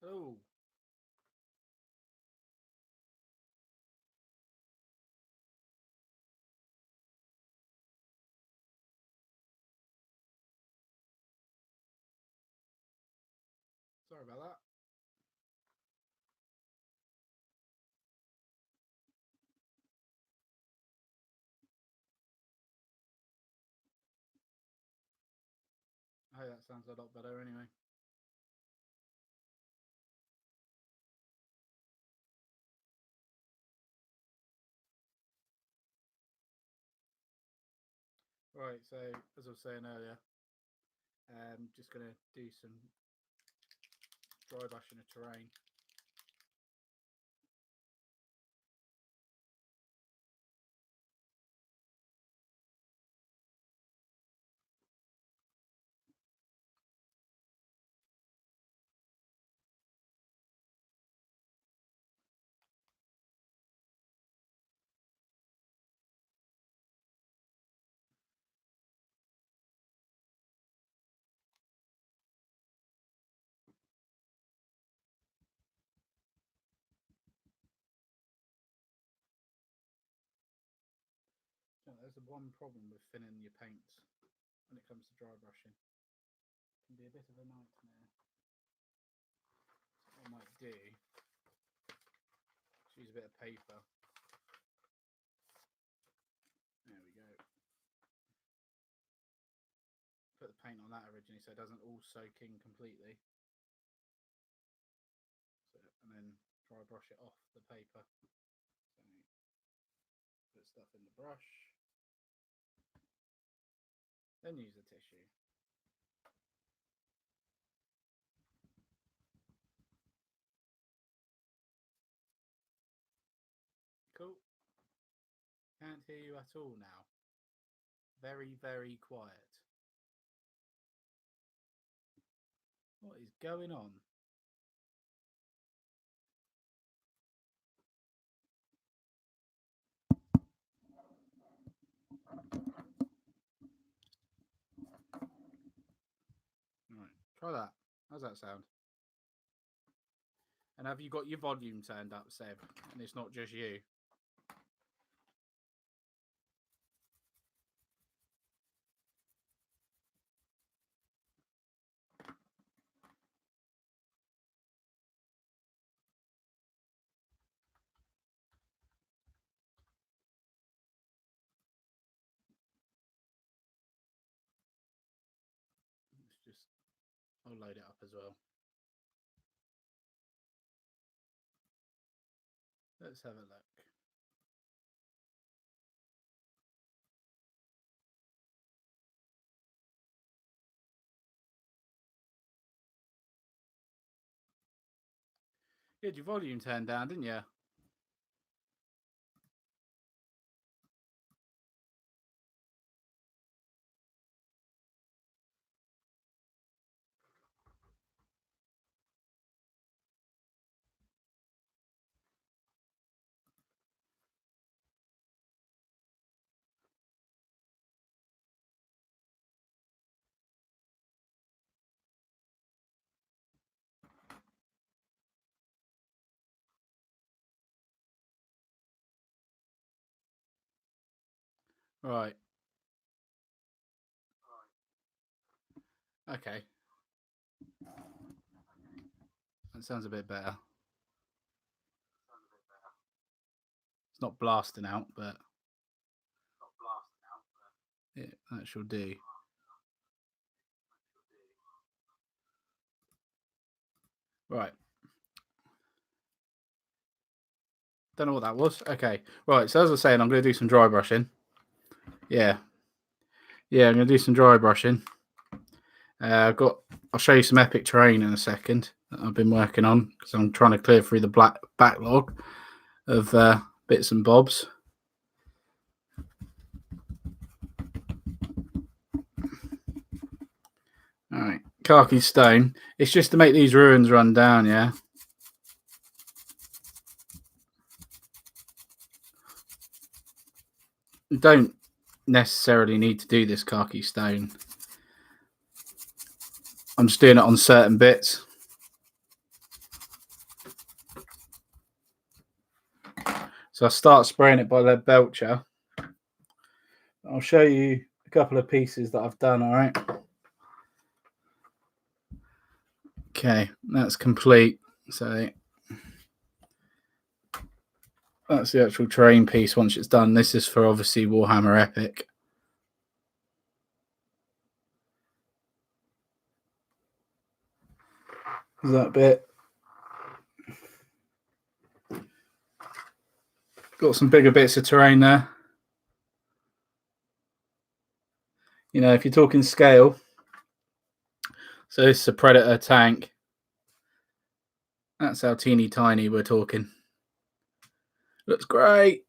Oh, sorry about that. Hey, that sounds a lot better anyway. Right, so as I was saying earlier, just going to do some dry brushing of terrain. There's the one problem with thinning your paints when it comes to dry brushing. It can be a bit of a nightmare. So what I might do is use a bit of paper. There we go. Put the paint on that originally so it doesn't all soak in completely. So, and then dry brush it off the paper. So put stuff in the brush. Then use the tissue. Cool. Can't hear you at all now. Very, very quiet. What is going on? Right, try that. How's that sound? And have you got your volume turned up, Seb? And it's not just you. I'll load it up as well. Let's have a look. You had your volume turned down, didn't you? Right. Okay. That sounds a bit better. It's not blasting out, but yeah, that should do. Right. Don't know what that was. Okay. Right. So as I was saying, I'm going to do some dry brushing. Yeah. Yeah, I'm going to do some dry brushing. I'll show you some epic terrain in a second that I've been working on because I'm trying to clear through the backlog of bits and bobs. All right, khaki stone. It's just to make these ruins run down, yeah. You don't necessarily need to do this khaki stone. I'm just doing it on certain bits. So I start spraying it by lead belcher. I'll show you a couple of pieces that I've done, all right? Okay, that's complete. So that's the actual terrain piece once it's done. This is for obviously Warhammer Epic. Is that bit? Got some bigger bits of terrain there. You know, if you're talking scale, so this is a Predator tank. That's how teeny tiny we're talking. Looks great.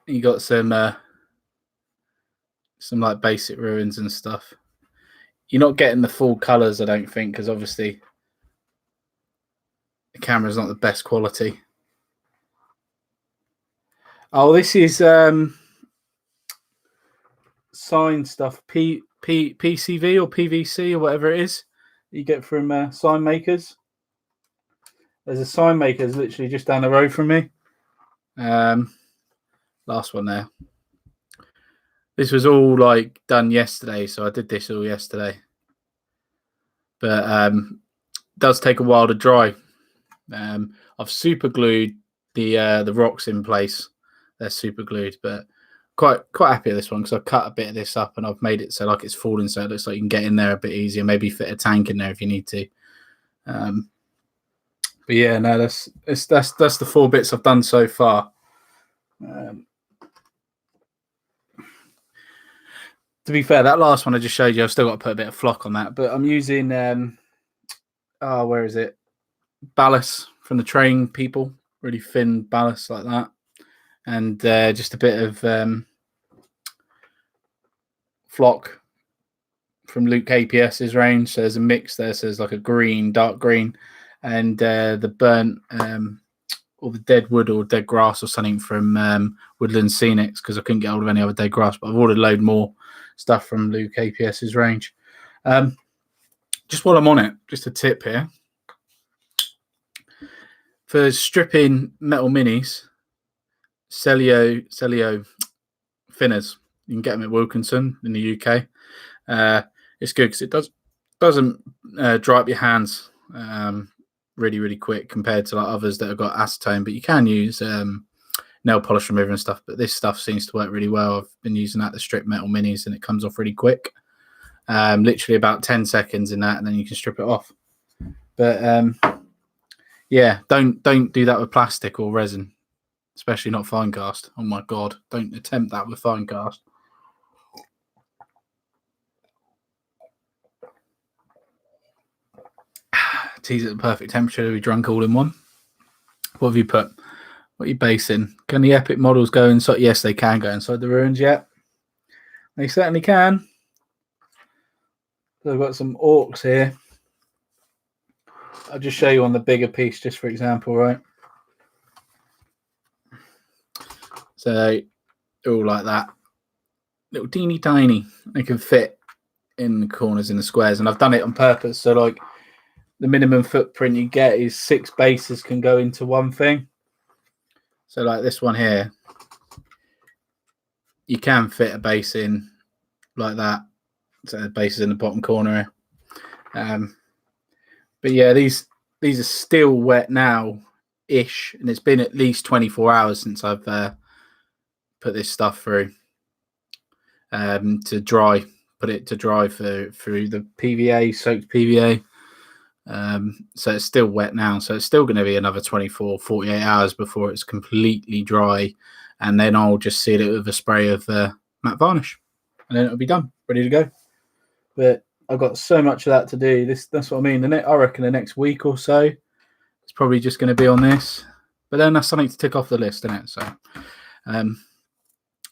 You got some like basic ruins and stuff. You're not getting the full colours, I don't think, because obviously the camera's not the best quality. Oh, this is sign stuff, PCV or PVC or whatever it is you get from sign makers. There's a sign maker that's literally just down the road from me. Last one there. This was all like done yesterday, so I did this all yesterday. But it does take a while to dry. I've super glued the rocks in place. They're super glued, but quite happy with this one because I've cut a bit of this up and I've made it so like it's falling, so it looks like you can get in there a bit easier. Maybe fit a tank in there if you need to. But yeah, no, that's the 4 bits I've done so far. To be fair, that last one I just showed you, I've still got to put a bit of flock on that, but I'm using where is it? Ballast from the Train people, really thin ballast like that, and just a bit of flock from Luke KPS's range. So there's a mix there, so there's like a green, dark green, and the burnt or the dead wood or dead grass or something from Woodland Scenics, because I couldn't get hold of any other dead grass, but I've ordered a load more stuff from Luke KPS's range. Just while I'm on it, just a tip here. For stripping metal minis, Celio thinners. You can get them at Wilkinson in the UK. It's good because it doesn't dry up your hands really quick compared to like others that have got acetone. But you can use nail polish remover and stuff. But this stuff seems to work really well. I've been using that to strip metal minis, and it comes off really quick. Literally about 10 seconds in that, and then you can strip it off. But yeah, don't do that with plastic or resin, especially not fine cast. Oh my god, don't attempt that with fine cast. Tea's at the perfect temperature to be drunk all in one. What have you put? What are you basing? Can the Epic models go inside? Yes, they can go inside the ruins, yeah. They certainly can. So I've got some orcs here. I'll just show you on the bigger piece, just for example, right? So they're all like that. Little teeny tiny. They can fit in the corners in the squares, and I've done it on purpose. So like the minimum footprint you get is 6 bases can go into one thing. So like this one here, you can fit a base in like that. So the base is in the bottom corner. But yeah, these are still wet now-ish, and it's been at least 24 hours since I've put this stuff through to dry. Put it to dry through the PVA, soaked PVA. So it's still wet now. So it's still going to be another 24, 48 hours before it's completely dry. And then I'll just seal it with a spray of matte varnish. And then it'll be done, ready to go. But I've got so much of that to do. That's what I mean. I reckon the next week or so, it's probably just going to be on this. But then that's something to tick off the list, isn't it? So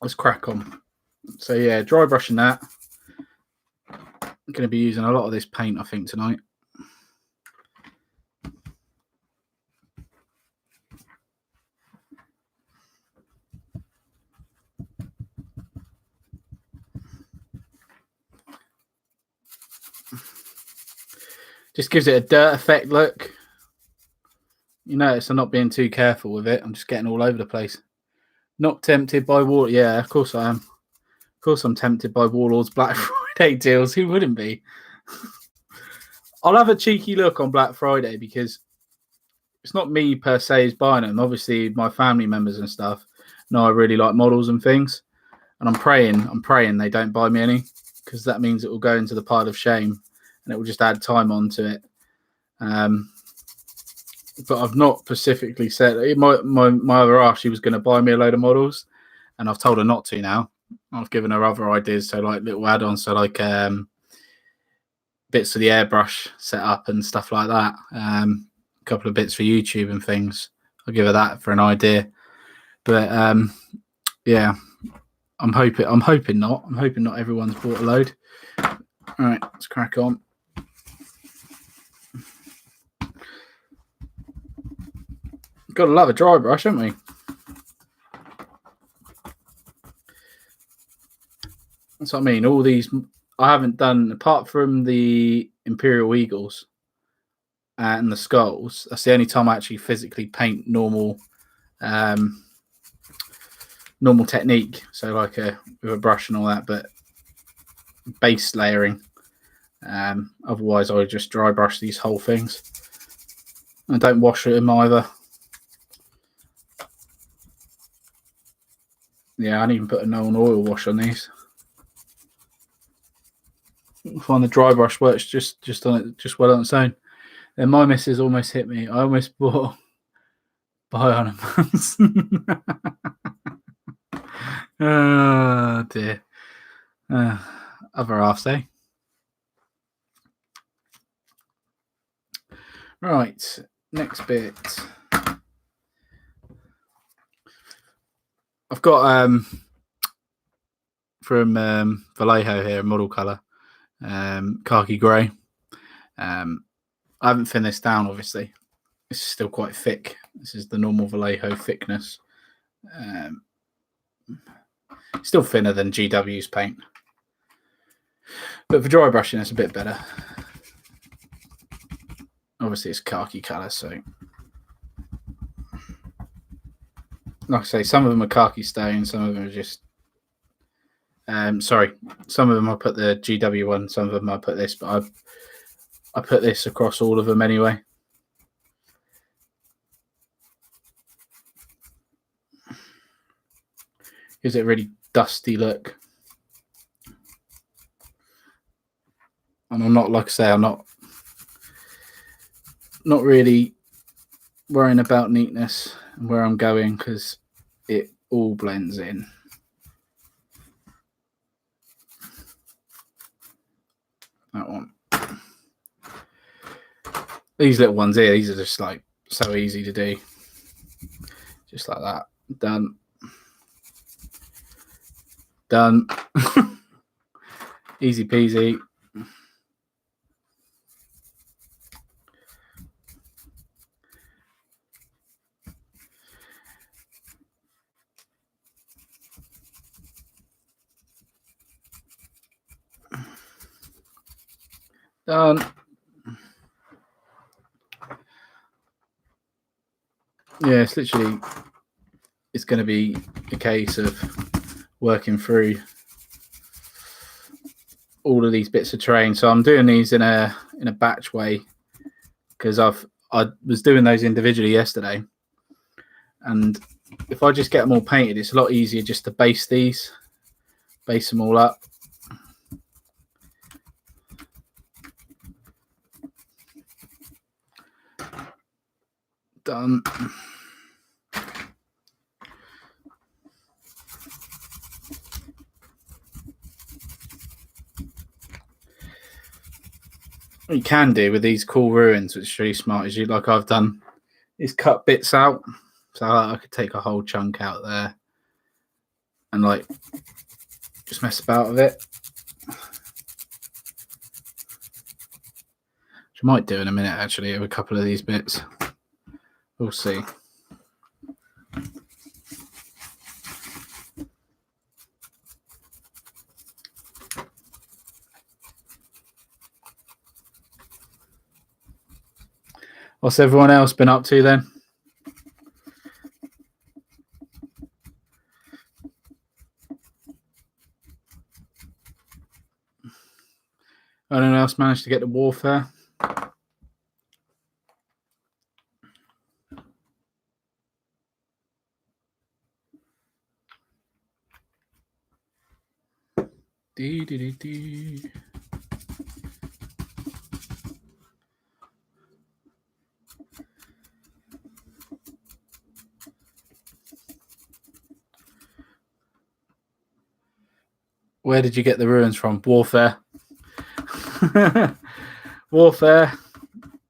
let's crack on. So yeah, dry brushing that. I'm going to be using a lot of this paint, I think, tonight. Just gives it a dirt effect look. You notice I'm not being too careful with it. I'm just getting all over the place. Not tempted by War. Yeah, of course I am. Of course I'm tempted by Warlord's Black Friday deals. Who wouldn't be? I'll have a cheeky look on Black Friday because it's not me per se is buying them. Obviously, my family members and stuff know I really like models and things. And I'm praying they don't buy me any because that means it will go into the pile of shame and it will just add time onto it. But I've not specifically said my other half, she was going to buy me a load of models and I've told her not to now. I've given her other ideas, so like little add-ons, so like bits of the airbrush set up and stuff like that. A couple of bits for YouTube and things. I'll give her that for an idea. But yeah, I'm hoping not. I'm hoping not everyone's bought a load. All right, let's crack on. Got to love a dry brush, haven't we? That's what I mean. All these I haven't done, apart from the Imperial Eagles and the skulls. That's the only time I actually physically paint normal normal technique. So like with a brush and all that, but base layering. Otherwise, I would just dry brush these whole things. I don't wash them either. Yeah, I didn't even put a known oil wash on these. I find the dry brush works just well on its own. Then my missus almost hit me. I almost bought Bionomans. Oh dear. Other half say. Right, next bit. I've got from Vallejo here, model colour, khaki grey. I haven't thinned this down, obviously. It's still quite thick. This is the normal Vallejo thickness. Still thinner than GW's paint. But for dry brushing, it's a bit better. Obviously, it's khaki colour, so... Like I say, some of them are khaki stone, some of them are just... sorry, some of them I put the GW one, some of them I put this, but I put this across all of them anyway. Gives it a really dusty look. And I'm not, like I say, I'm not really worrying about neatness and where I'm going because it all blends in. That one. These little ones here, these are just like so easy to do. Just like that. Done. Done. Easy peasy. Done. Yeah, it's literally, it's going to be a case of working through all of these bits of terrain. So I'm doing these in a batch way because I was doing those individually yesterday, and if I just get them all painted, it's a lot easier just to base them all up. Done. What you can do with these cool ruins, which is really smart, is like I've done, is cut bits out. So I could take a whole chunk out there and like just mess about with it. Which I might do in a minute actually of a couple of these bits. We'll see. What's everyone else been up to then? Anyone else managed to get to Warfare? Where did you get the ruins from? Warfare. Warfare.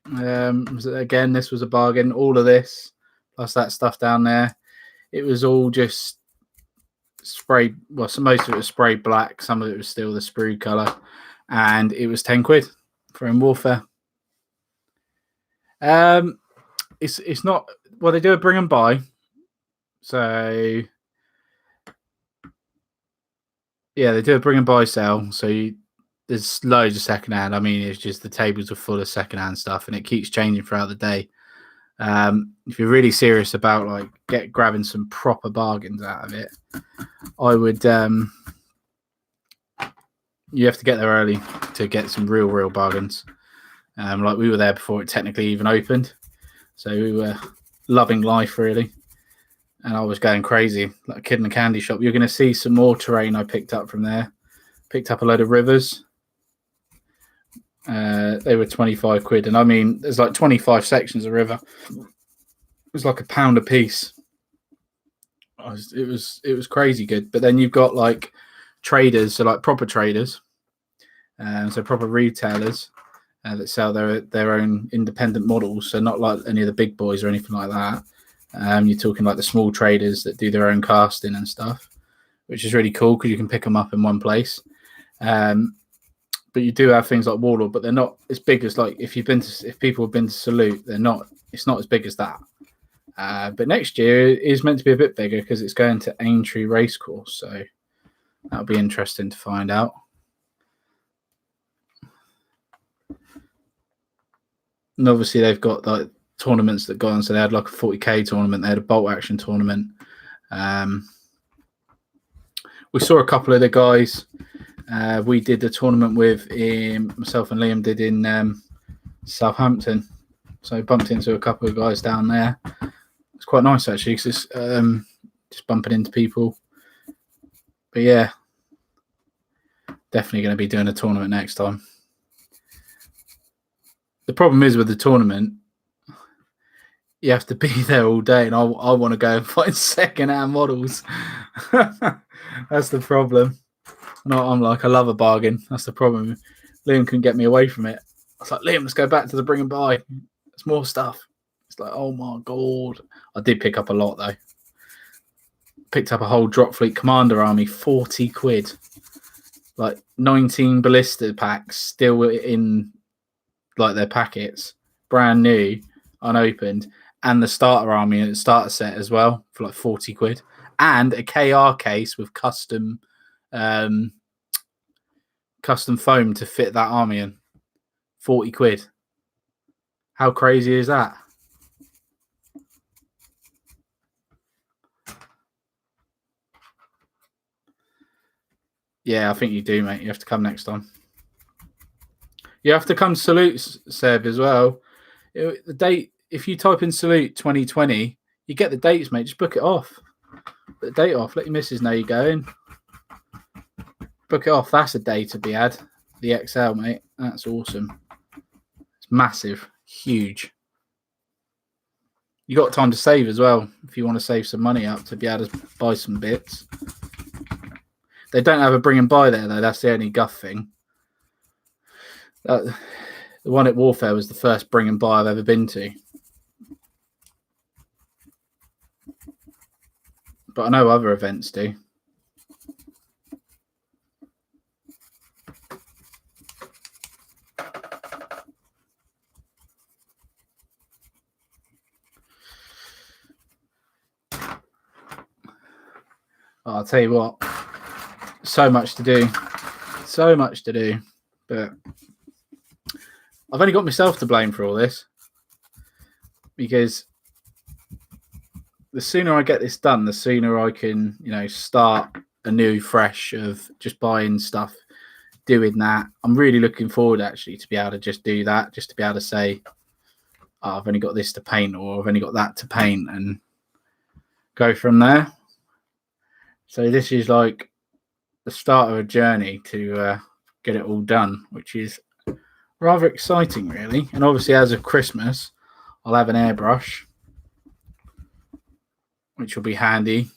Again, this was a bargain. All of this, plus that stuff down there, it was all just sprayed. Well, so most of it was sprayed black. Some of it was still the sprue color, and it was 10 quid for in Warfare. It's not. Well, they do a bring and buy. So yeah, they do a bring and buy sale. So there's loads of secondhand. I mean, it's just the tables are full of secondhand stuff, and it keeps changing throughout the day. If you're really serious about like grabbing some proper bargains out of it, I would. You have to get there early to get some real bargains. Like we were there before it technically even opened, so we were loving life really. And I was going crazy like a kid in a candy shop. You're going to see some more terrain I picked up from there. Picked up a load of rivers. They were 25 quid. And I mean, there's like 25 sections of river. It was like £1 a piece. It was crazy good. But then you've got like traders, so like proper traders. So proper retailers that sell their own independent models. So not like any of the big boys or anything like that. You're talking like the small traders that do their own casting and stuff, which is really cool because you can pick them up in one place. But you do have things like Warlord, but they're not as big as like if people have been to Salute, it's not as big as that. But next year is meant to be a bit bigger because it's going to Aintree Racecourse, so that'll be interesting to find out. And obviously they've got like tournaments that go on. So they had like a 40k tournament. They had a bolt action tournament. We saw a couple of the guys we did the tournament with myself and Liam did in Southampton. So bumped into a couple of guys down there. It's quite nice actually because it's just bumping into people. But yeah, definitely going to be doing a tournament next time. The problem is with the tournament, you have to be there all day, and I want to go and find second-hand models. That's the problem. I'm like, I love a bargain. That's the problem. Liam couldn't get me away from it. I was like, Liam, let's go back to the bring and buy. There's more stuff. It's like, oh my god. I did pick up a lot though. Picked up a whole Drop Fleet Commander army, 40 quid. Like 19 ballista packs still in like their packets, brand new, unopened. And the starter army and the starter set as well for like 40 quid. And a KR case with custom foam to fit that army in. 40 quid. How crazy is that? Yeah, I think you do, mate. You have to come next time. You have to come Salute, Seb, as well. The date, if you type in Salute 2020, you get the dates, mate. Just book it off. Put the date off. Let your missus know you're going. Book it off. That's a day to be had. The XL, mate. That's awesome. It's massive. Huge. You got time to save as well if you want to save some money up to be able to buy some bits. They don't have a bring and buy there, though. That's the only guff thing. The one at Warfare was the first bring and buy I've ever been to. But I know other events do. I'll tell you what, so much to do, but I've only got myself to blame for all this. because the sooner I get this done, the sooner I can, start anew, fresh of just buying stuff, doing that. I'm really looking forward actually to be able to just do that, just to be able to say, oh, I've only got this to paint, or I've only got that to paint, and go from there. So this is like the start of a journey to get it all done, which is rather exciting, really. And obviously, as of Christmas, I'll have an airbrush, which will be handy.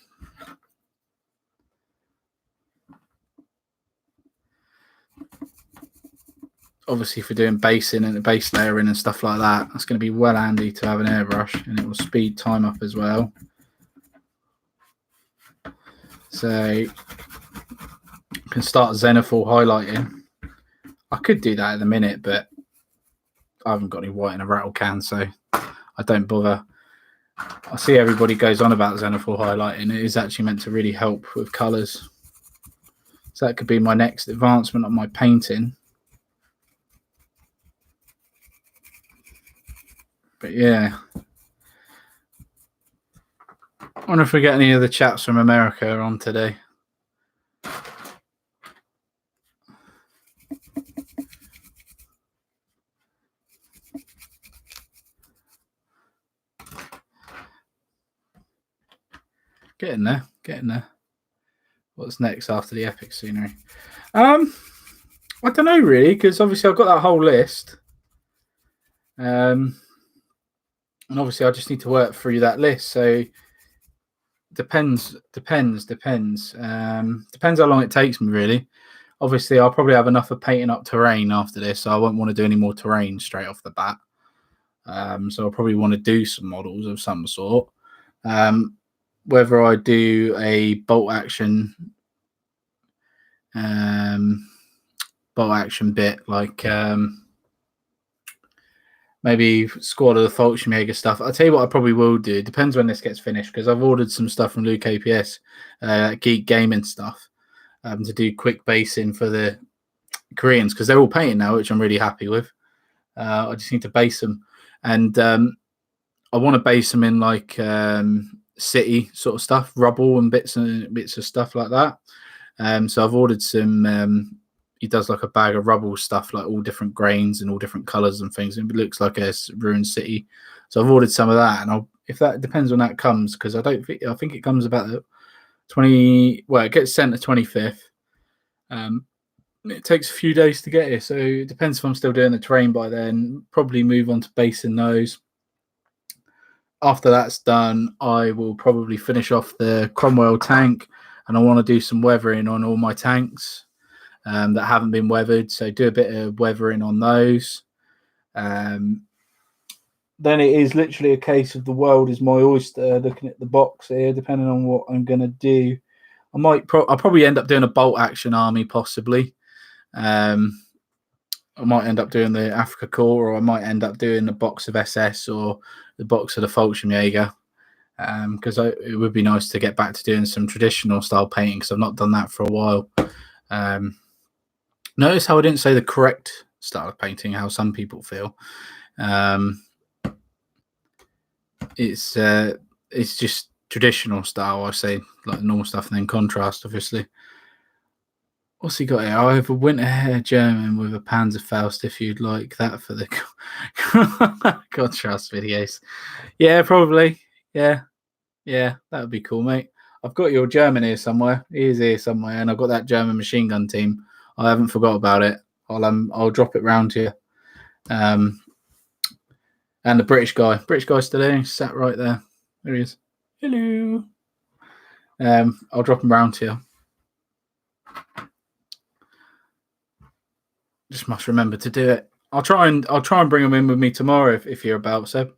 Obviously, for doing basing and base layering and stuff like that, that's going to be well handy to have an airbrush, and it will speed time up as well. So I can start zenithal highlighting. I could do that in a minute, but I haven't got any white in a rattle can, so I don't bother. I see everybody goes on about zenithal highlighting. It is actually meant to really help with colours. So that could be my next advancement on my painting. But yeah. I wonder if we get any of the chaps from America on today. Getting there, getting there. What's next after the epic scenery? I don't know really, because obviously I've got that whole list. And obviously I just need to work through that list. So depends how long it takes me, really. Obviously I'll probably have enough of painting up terrain after this, so I won't want to do any more terrain straight off the bat. So I'll probably want to do some models of some sort. Whether I do a bolt action bit, like maybe Squad of the Fallschirmjäger stuff. I'll tell you what I probably will do. It depends when this gets finished, because I've ordered some stuff from Luke APS, Geek Gaming stuff, to do quick basing for the Koreans, because they're all painting now, which I'm really happy with. I just need to base them, and I want to base them in like city sort of stuff, rubble and bits of stuff like that. So I've ordered some. He does like a bag of rubble stuff, like all different grains and all different colors and things. And it looks like a ruined city. So I've ordered some of that, and if that depends when that comes, because I think it comes about the 20. Well, it gets sent the 25th. It takes a few days to get here, so it depends if I'm still doing the terrain by then. Probably move on to basing those. After that's done, I will probably finish off the Cromwell tank, and I want to do some weathering on all my tanks that haven't been weathered. So do a bit of weathering on those. Then it is literally a case of the world is my oyster, looking at the box here, depending on what I'm going to do. I'll probably end up doing a bolt action army, possibly. I might end up doing the Afrika Korps, or I might end up doing the box of SS or the box of the Fallschirmjäger, because it would be nice to get back to doing some traditional style painting, because I've not done that for a while. Notice how I didn't say the correct style of painting, how some people feel. It's just traditional style. I say like normal stuff, and then contrast, obviously. What's he got here? I have a winter hair German with a Panzerfaust, if you'd like that for the contrast videos. Yeah, probably. Yeah, that would be cool, mate. I've got your German here somewhere. He is here somewhere, and I've got that German machine gun team. I haven't forgot about it. I'll drop it round to you. And the British guy's still there. He's sat right there. There he is. Hello. I'll drop him round to you. Just must remember to do it. I'll try and bring him in with me tomorrow if you're about, Seb.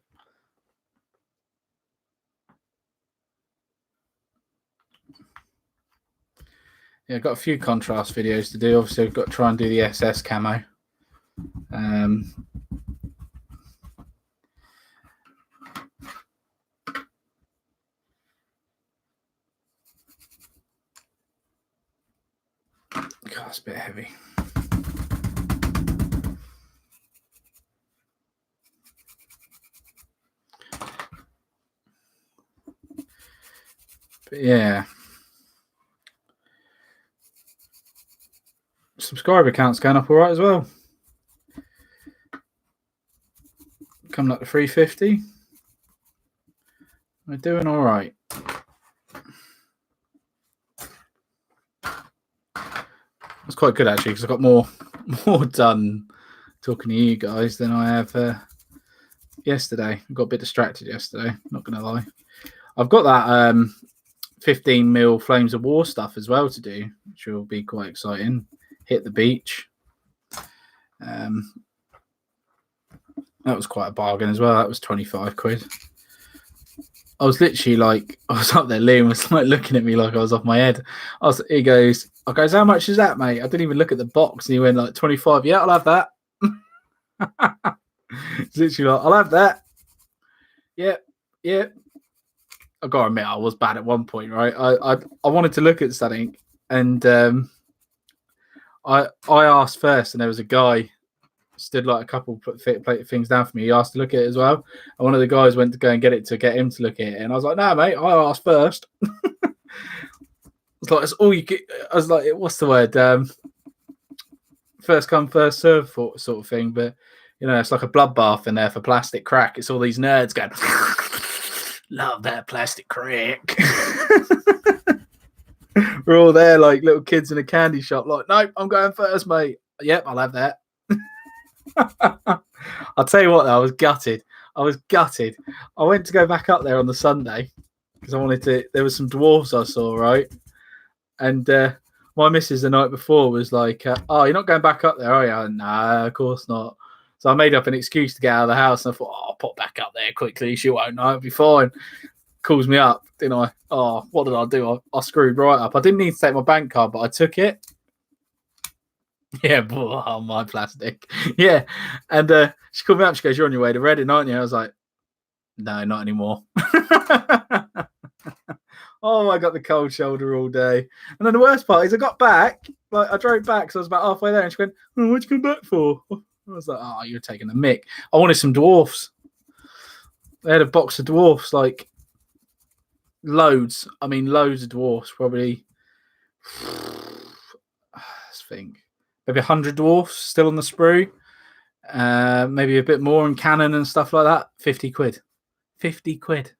Yeah, I've got a few contrast videos to do. Obviously, I've got to try and do the SS camo. God, it's a bit heavy. But yeah. Subscriber count's going up all right as well. Coming up to 350. We're doing all right. That's quite good actually, because I got more done talking to you guys than I have yesterday. I got a bit distracted yesterday, not gonna lie. I've got that 15 mil Flames of War stuff as well to do, which will be quite exciting. Hit the beach. That was quite a bargain as well. That was 25 quid. I was literally like, I was up there, Liam was like looking at me like I was off my head. He goes, how much is that, mate? I didn't even look at the box. And he went like 25. Yeah, I'll have that. It's literally like, I'll have that. Yeah. I gotta admit, I was bad at one point, right? I wanted to look at something, and I asked first, and there was a guy stood like a couple put things down for me. He asked to look at it as well, and one of the guys went to go and get him to look at it, and I was like, "No, mate, I asked first." It's like it's all you get. I was like, "What's the word? First come, first serve sort of thing." But you know, it's like a bloodbath in there for plastic crack. It's all these nerds going, "Love that plastic crack." We're all there like little kids in a candy shop. Like, nope, I'm going first, mate. Yep, I'll have that. I'll tell you what, though, I was gutted. I went to go back up there on the Sunday because I wanted to. There was some dwarves I saw, right? And my missus the night before was like, "Oh, you're not going back up there, are you?" No, of course not. So I made up an excuse to get out of the house, and I thought, "Oh, I'll pop back up there quickly. She won't know. It'll be fine." Calls me up, didn't I? Oh, what did I do? I screwed right up. I didn't need to take my bank card, but I took it. Yeah, oh, my plastic. Yeah. And she called me up. She goes, "You're on your way to Reading, aren't you?" I was like, "No, not anymore." Oh, I got the cold shoulder all day. And then the worst part is I got back. Like, I drove back, so I was about halfway there. And she went, "Oh, what'd you come back for?" I was like, "Oh, you're taking the mick." I wanted some dwarfs. They had a box of dwarfs, like loads. I mean, loads of dwarfs. Probably, let's think. Maybe 100 dwarfs still on the sprue. Maybe a bit more in cannon and stuff like that. 50 quid. 50 quid.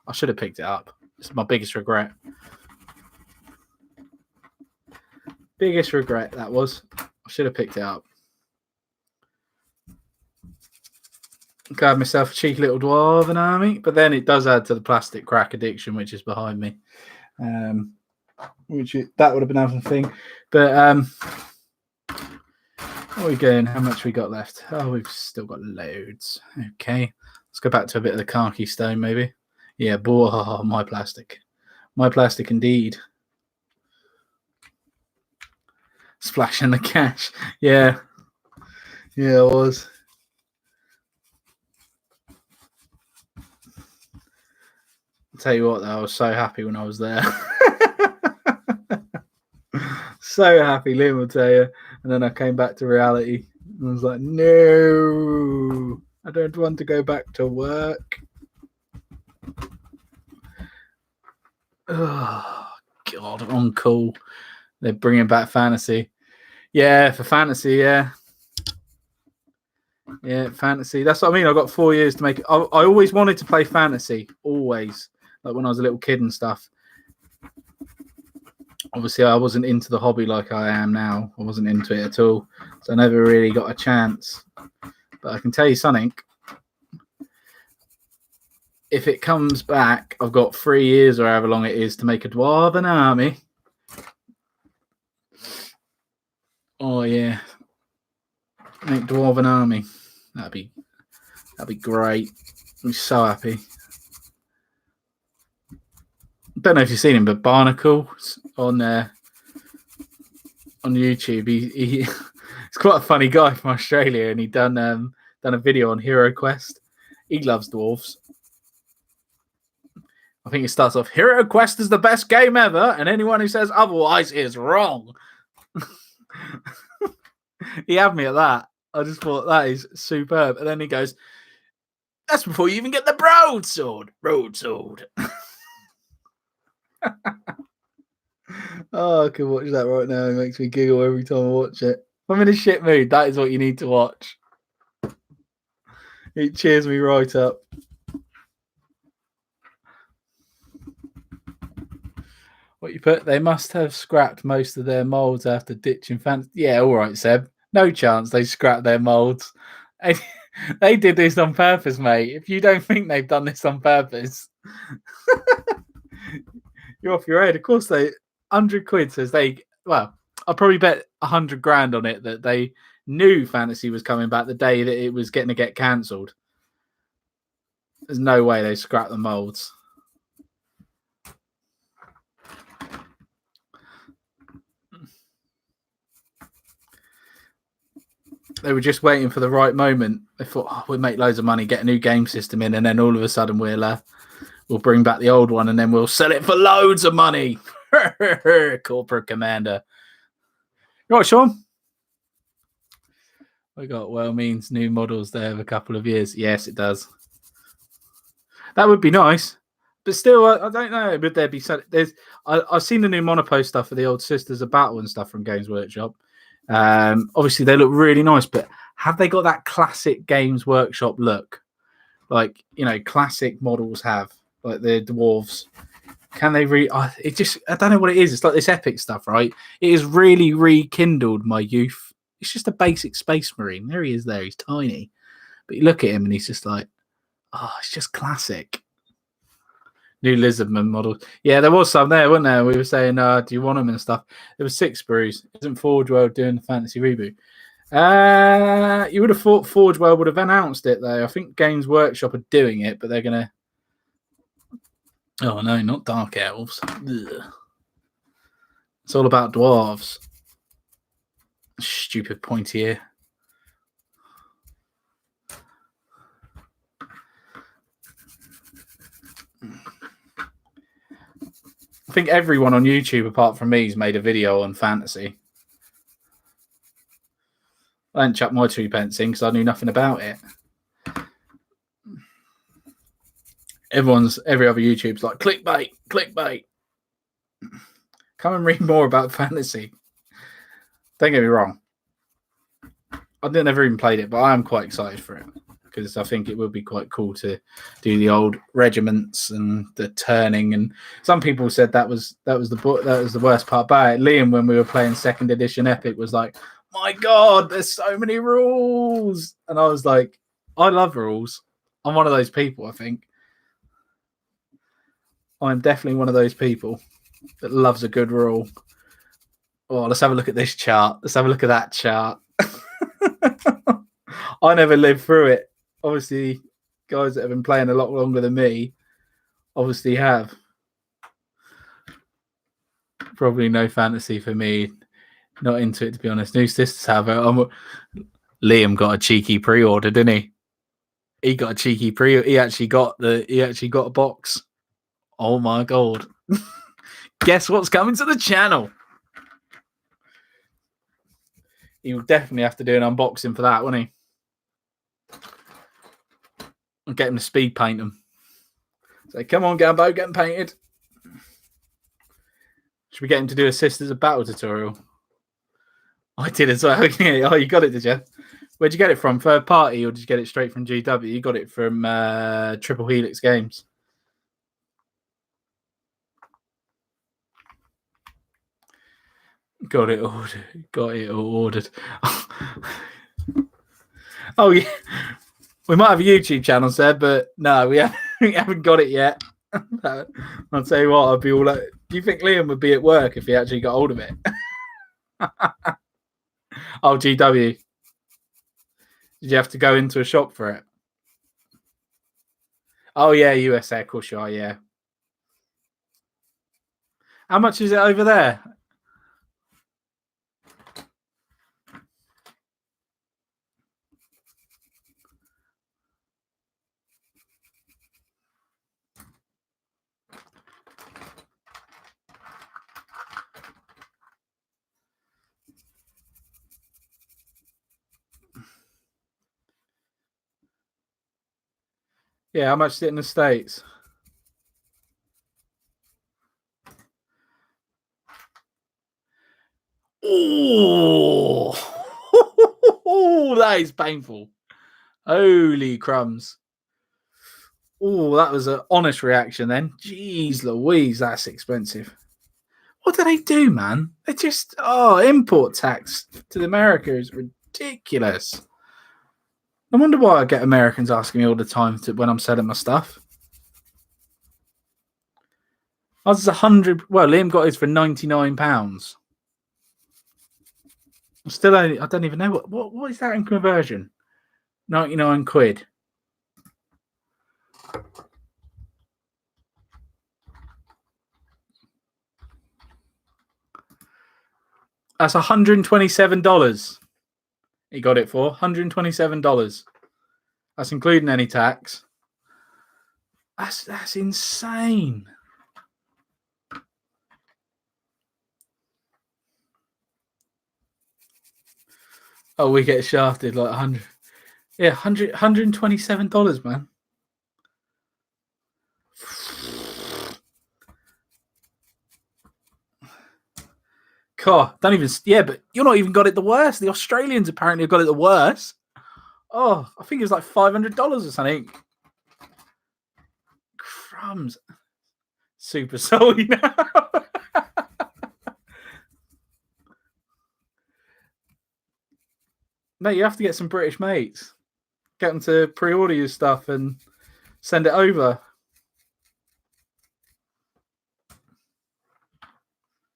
I should have picked it up. It's my biggest regret. Biggest regret that was. I should have picked it up. Got myself a cheeky little dwarven army, but then it does add to the plastic crack addiction, which is behind me. That would have been another thing. But what are we going? How much we got left? Oh, we've still got loads. Okay, let's go back to a bit of the khaki stone, maybe. Yeah, boy, my plastic indeed. Splashing the cash. Yeah, it was. I'll tell you what, though, I was so happy when I was there. So happy, Liam will tell you. And then I came back to reality and I was like, no, I don't want to go back to work. Oh, God, on call. They're bringing back fantasy. Yeah, for fantasy, yeah. Yeah, fantasy. That's what I mean. I got 4 years to make it. I always wanted to play fantasy, always. Like when I was a little kid and stuff. Obviously, I wasn't into the hobby like I am now. I wasn't into it at all. So I never really got a chance. But I can tell you something. If it comes back, I've got 3 years or however long it is to make a dwarven army. Oh, yeah. Make dwarven army. That'd be great. I'd be so happy. Don't know if you've seen him, but Barnacle on YouTube. He he's quite a funny guy from Australia, and he done a video on Hero Quest. He loves dwarves. I think it starts off, "Hero Quest is the best game ever, and anyone who says otherwise is wrong." He had me at that. I just thought that is superb. And then he goes, "That's before you even get the broadsword." Broadsword. Oh, I can watch that right now. It makes me giggle every time I watch it. If I'm in a shit mood, that is what you need to watch. It cheers me right up. What you put? They must have scrapped most of their molds after ditching fans. Yeah, all right, Seb. No chance they scrapped their molds. They did this on purpose, mate. If you don't think they've done this on purpose, you're off your head. Of course, they 100 quid says they. Well, I'll probably bet 100 grand on it that they knew fantasy was coming back the day that it was getting to get cancelled. There's no way they scrapped the molds. They were just waiting for the right moment. They thought, oh, we'll make loads of money, get a new game system in, and then all of a sudden we'll bring back the old one, and then we'll sell it for loads of money. Corporate commander. You right, Sean? We got means new models there of a couple of years. Yes, it does. That would be nice, but still, I don't know. Would there be? I've seen the new Monopost stuff for the old Sisters of Battle and stuff from Games Workshop. Obviously, they look really nice, but have they got that classic Games Workshop look? Like, classic models have, like the dwarves. Can they I don't know what it is. It's like this epic stuff, right? It has really rekindled my youth. It's just a basic Space Marine. There he is there. He's tiny. But you look at him and he's just like, oh, it's just classic. New Lizardman models. Yeah, there was some there, wasn't there? We were saying, do you want them and stuff? There was 6 brews. Isn't Forge World doing the fantasy reboot? You would have thought Forge World would have announced it, though. I think Games Workshop are doing it, but they're going to... Oh, no, not Dark Elves. Ugh. It's all about dwarves. Stupid pointy ear. I think everyone on YouTube, apart from me, has made a video on fantasy. I didn't chuck my 2 pence in because I knew nothing about it. Every other YouTube's like, clickbait, clickbait. Come and read more about fantasy. Don't get me wrong. I've never even played it, but I am quite excited for it because I think it would be quite cool to do the old regiments and the turning. And some people said that was the worst part about it. Liam, when we were playing 2nd edition Epic, was like, "My God, there's so many rules," and I was like, "I love rules. I'm one of those people. I think I'm definitely one of those people that loves a good rule." Oh, let's have a look at this chart. Let's have a look at that chart. I never lived through it. Obviously, guys that have been playing a lot longer than me obviously have. Probably no fantasy for me. Not into it, to be honest. New Sisters have it. Liam got a cheeky pre-order, didn't he? He got a cheeky pre-order. He actually got a box. Oh my God. Guess what's coming to the channel? He will definitely have to do an unboxing for that, won't he? I'll get him to speed paint them. Say, come on, Gambo, get them painted. Should we get him to do a Sisters of Battle tutorial? I did as well. Oh, you got it, did you? Where'd you get it from? Third party, or did you get it straight from GW? You got it from Triple Helix Games. Got it ordered. Oh, yeah. We might have a YouTube channel, Seb, but no, we haven't got it yet. I'll tell you what, I'd be all like, do you think Liam would be at work if he actually got hold of it? Oh, GW. Did you have to go into a shop for it? Oh, yeah, USA, of course you are, yeah. How much is it over there? Yeah, how much is it in the States? Oh, that is painful. Holy crumbs. Oh, that was an honest reaction then. Jeez Louise, that's expensive. What do they do, man? They just, import tax to America is ridiculous. I wonder why I get Americans asking me all the time when I'm selling my stuff. I was 100. Well, Liam got his for £99. Still only, I don't even know what is that in conversion? 99 quid. That's $127. He got it for $127. That's including any tax. That's insane. Oh, we get shafted like 100. Yeah, $127, man. God, don't even. Yeah, but you're not even got it the worst. The Australians apparently have got it the worst. Oh, I think it was like $500 or something. Crumbs. Super salty now. Mate, you have to get some British mates. Get them to pre-order your stuff and send it over.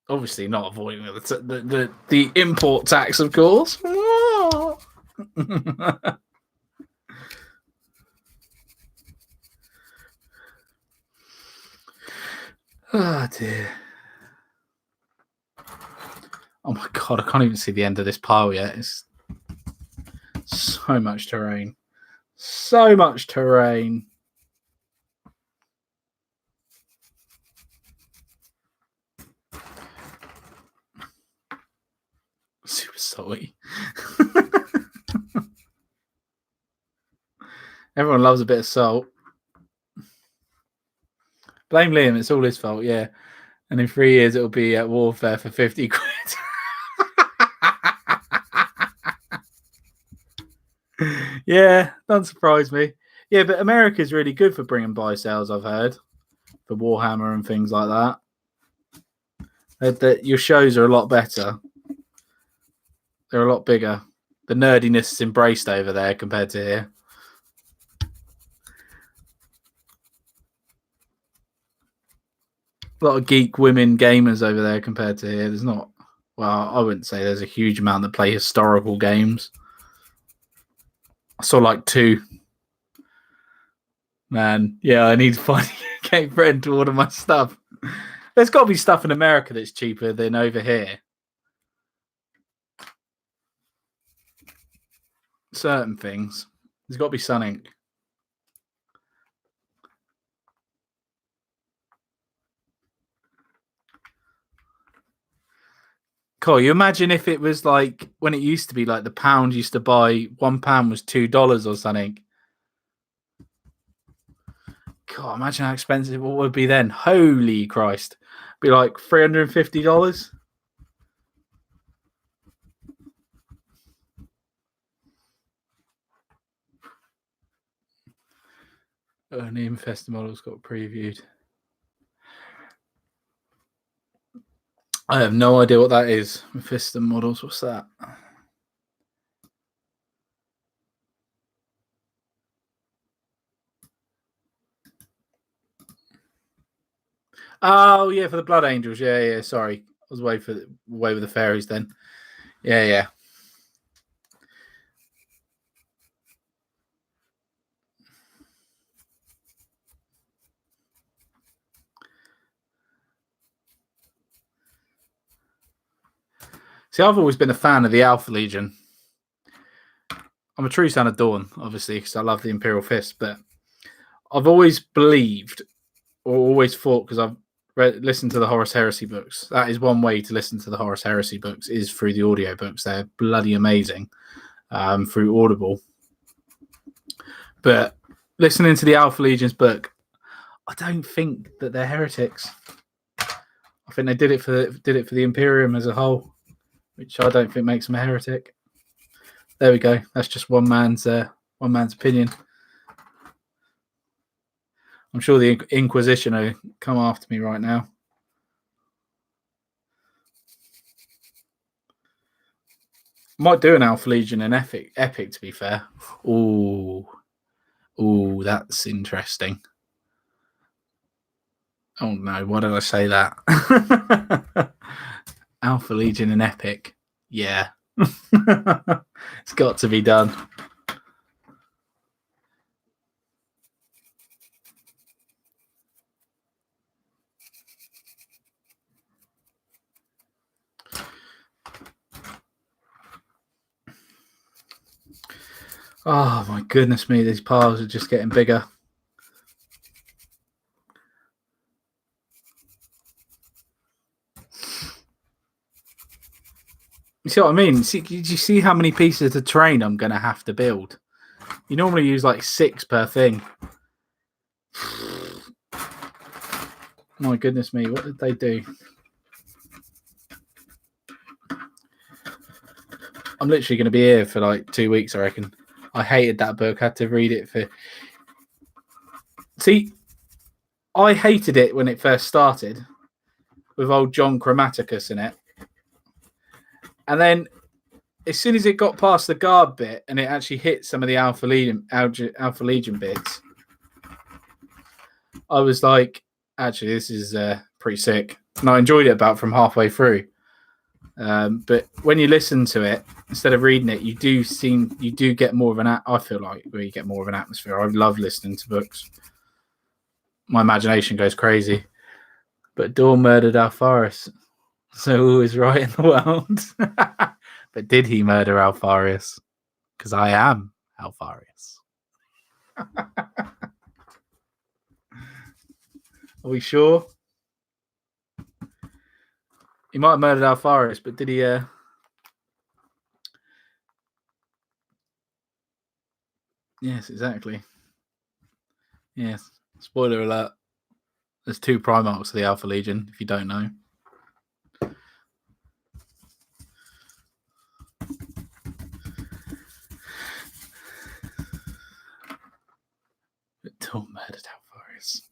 Obviously, not avoiding the import tax, of course. Oh dear. Oh my God, I can't even see the end of this pile yet. It's so much terrain. So much terrain. Super salty. Everyone loves a bit of salt. Blame Liam, it's all his fault, yeah. And in 3 years, it'll be at Warfare for 50 quid. Yeah, doesn't surprise me. Yeah, but America's really good for bringing buy sales, I've heard, for Warhammer and things like that. Your shows are a lot better. They're a lot bigger. The nerdiness is embraced over there compared to here. A lot of geek women gamers over there compared to here. There's not, well, I wouldn't say there's a huge amount that play historical games. I saw like 2. Man, yeah, I need to find a game friend to order my stuff. There's got to be stuff in America that's cheaper than over here. Certain things. There's got to be something. Cool. You imagine if it was like when it used to be like the pound used to buy £1 was $2 or something. God, imagine how expensive it would be then. Holy Christ. Be like $350. Oh, the Infestor models got previewed. I have no idea what that is. Infestor models, what's that? Oh, yeah, for the Blood Angels. Yeah. Sorry. I was away with the fairies then. Yeah. See, I've always been a fan of the Alpha Legion. I'm a true son of Dawn, obviously, because I love the Imperial Fist, but I've always believed or always thought, because I've listened to the Horus Heresy books. That is one way to listen to the Horus Heresy books, is through the audio books. They're bloody amazing through Audible. But listening to the Alpha Legion's book, I don't think that they're heretics. I think they did it for the Imperium as a whole. which I don't think makes him a heretic. There we go. That's just one man's opinion. I'm sure the Inquisition will come after me right now. Might do an Alpha Legion and Epic, to be fair. Ooh, that's interesting. Oh no, why did I say that? Alpha Legion and Epic. Yeah. It's got to be done. Oh my goodness me, these piles are just getting bigger. You see what I mean? Do you see how many pieces of terrain I'm going to have to build? You normally use like 6 per thing. My goodness me, what did they do? I'm literally going to be here for like 2 weeks, I reckon. I hated that book. I had to read it for... See, I hated it when it first started with old John Chromaticus in it. And then as soon as it got past the guard bit and it actually hit some of the Alpha Legion bits, I was like, actually, this is pretty sick. And I enjoyed it about from halfway through. But when you listen to it, instead of reading it, you do get more of an... I feel like where you get more of an atmosphere. I love listening to books. My imagination goes crazy. But Dawn murdered Alpharius. So who is right in the world? But did he murder Alpharius? Because I am Alpharius. Are we sure? He might have murdered Alpharius, but did he... Yes, exactly. Yes. Spoiler alert. There's 2 Primarchs of the Alpha Legion, if you don't know. But Dawn murdered Alpharius.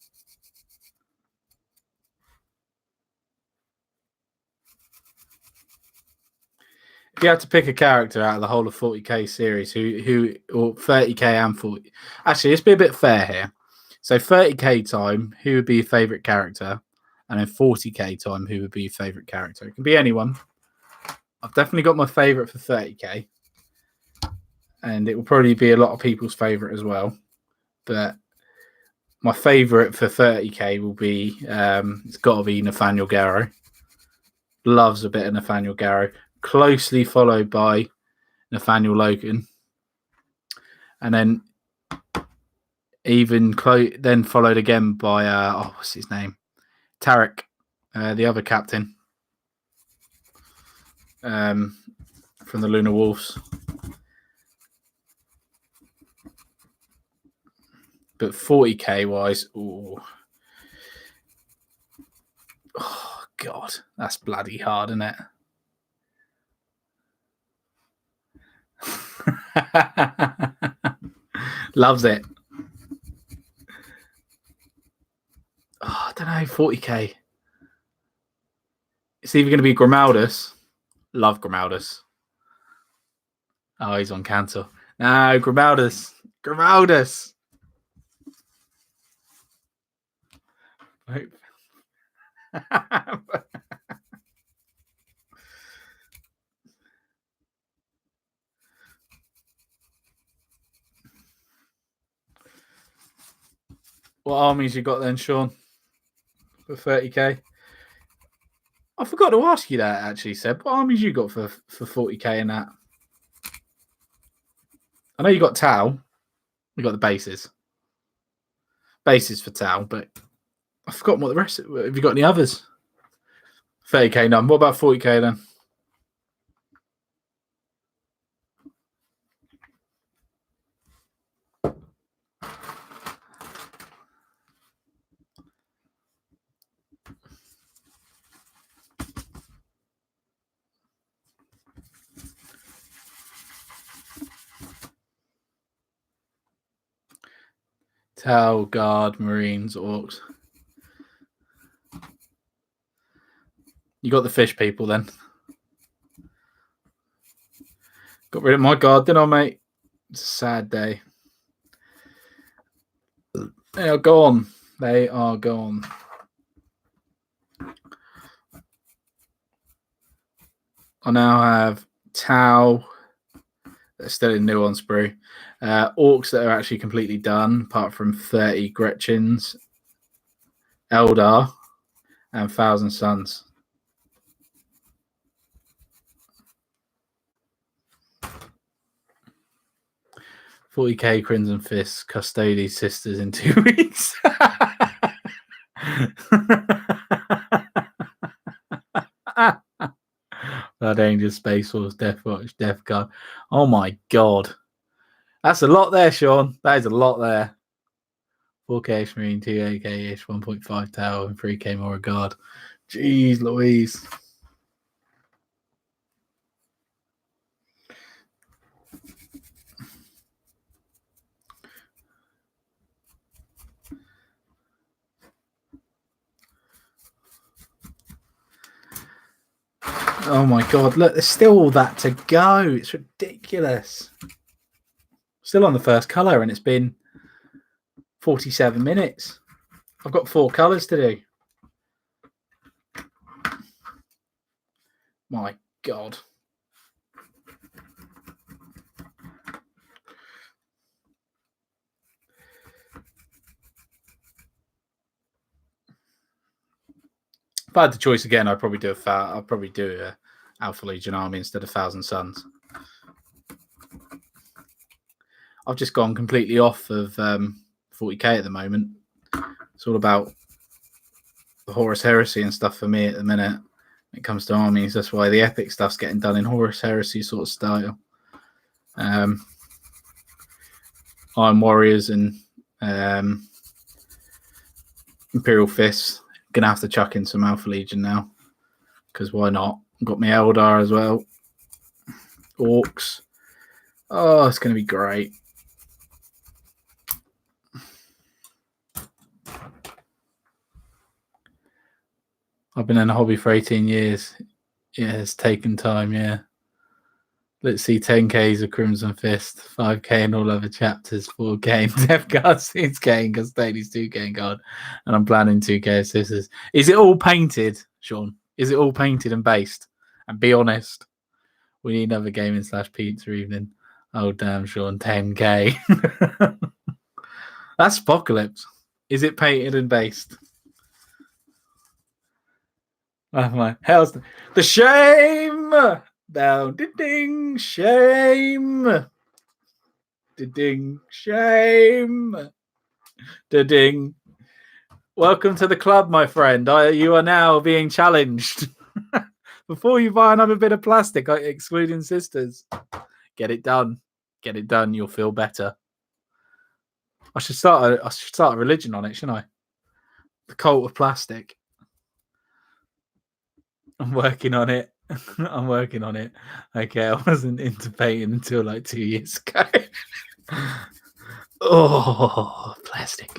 If you had to pick a character out of the whole of 40k series, who or 30k and 40, actually, let's be a bit fair here. So 30k time, who would be your favorite character, and then 40k time, who would be your favorite character? It can be anyone. I've definitely got my favorite for 30k, and it will probably be a lot of people's favorite as well. But my favorite for 30k will be it's got to be Nathaniel Garrow. Loves a bit of Nathaniel Garrow. Closely followed by Nathaniel Logan, and then then followed again by what's his name, Tarek, the other captain from the Lunar Wolves. But 40k wise, oh god, that's bloody hard, isn't it? Loves it. I don't know, 40k. It's either going to be Grimaldus. Love Grimaldus. Oh, he's on cancel. No, Grimaldus. What armies you got then, Sean? For 30k? I forgot to ask you that actually, Seb. What armies you got for 40k in that? I know you got Tau. You got the bases. Bases for Tau, but I forgot what the rest. Have you got any others? 30k none. What about 40k then? Tau, Guard, Marines, Orcs. You got the fish people then. Got rid of my Guard, didn't I, mate? It's a sad day. They are gone. They are gone. I now have Tau. They're still in New on sprue. Orcs that are actually completely done, apart from 30 Gretchens, Eldar, and 1,000 Suns. $40K Crimson Fists, Custody Sisters in 2 weeks. Blood Angel, Space Force, Death Watch, Death Guard. Oh my god. That's a lot there, Sean. That is a lot there. 4K Marine, 2 AK-ish, 1.5 Tower, and 3K more Guard. Jeez Louise. Oh my god, look, there's still all that to go. It's ridiculous. Still on the first colour, and it's been 47 minutes. I've got 4 colours to do. My god. If I had the choice again, I'd probably do a Alpha Legion army instead of 1,000 Suns. I've just gone completely off of 40k at the moment. It's all about the Horus Heresy and stuff for me at the minute when it comes to armies. That's why the epic stuff's getting done in Horus Heresy sort of style. Iron Warriors and Imperial Fists. Gonna have to chuck in some Alpha Legion now, because why not? Got my Eldar as well. Orcs. Oh, it's gonna be great. I've been in a hobby for 18 years. Yeah, it's taken time, yeah. Let's see, 10Ks of Crimson Fist, 5K in all other chapters, 4K in Death Guard, 6K in Custodies, 2K in Guard, and I'm planning 2K Sisters. Is it all painted, Sean? Is it all painted and based? And be honest, we need another gaming / pizza evening. Oh, damn, Sean, 10K. That's Apocalypse. Is it painted and based? Oh my, hell's the shame! Down, ding, shame. Ding, shame. Ding. Welcome to the club, my friend. You are now being challenged. Before you buy another bit of plastic, excluding Sisters, get it done. Get it done. You'll feel better. I should start a religion on it, shouldn't I? The cult of plastic. I'm working on it. I'm working on it. Okay, I wasn't into painting until like 2 years ago. Oh, plastic.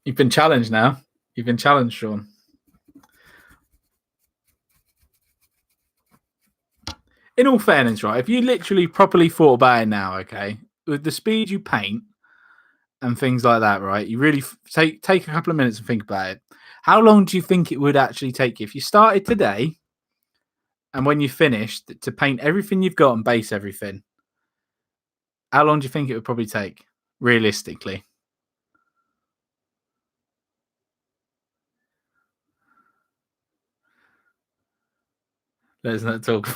You've been challenged now. You've been challenged, Sean. In all fairness, right, if you literally properly thought about it now, okay, with the speed you paint and things like that, right, you really take a couple of minutes and think about it. How long do you think it would actually take you if you started today and when you finished to paint everything you've got and base everything? How long do you think it would probably take, realistically? Let's not talk.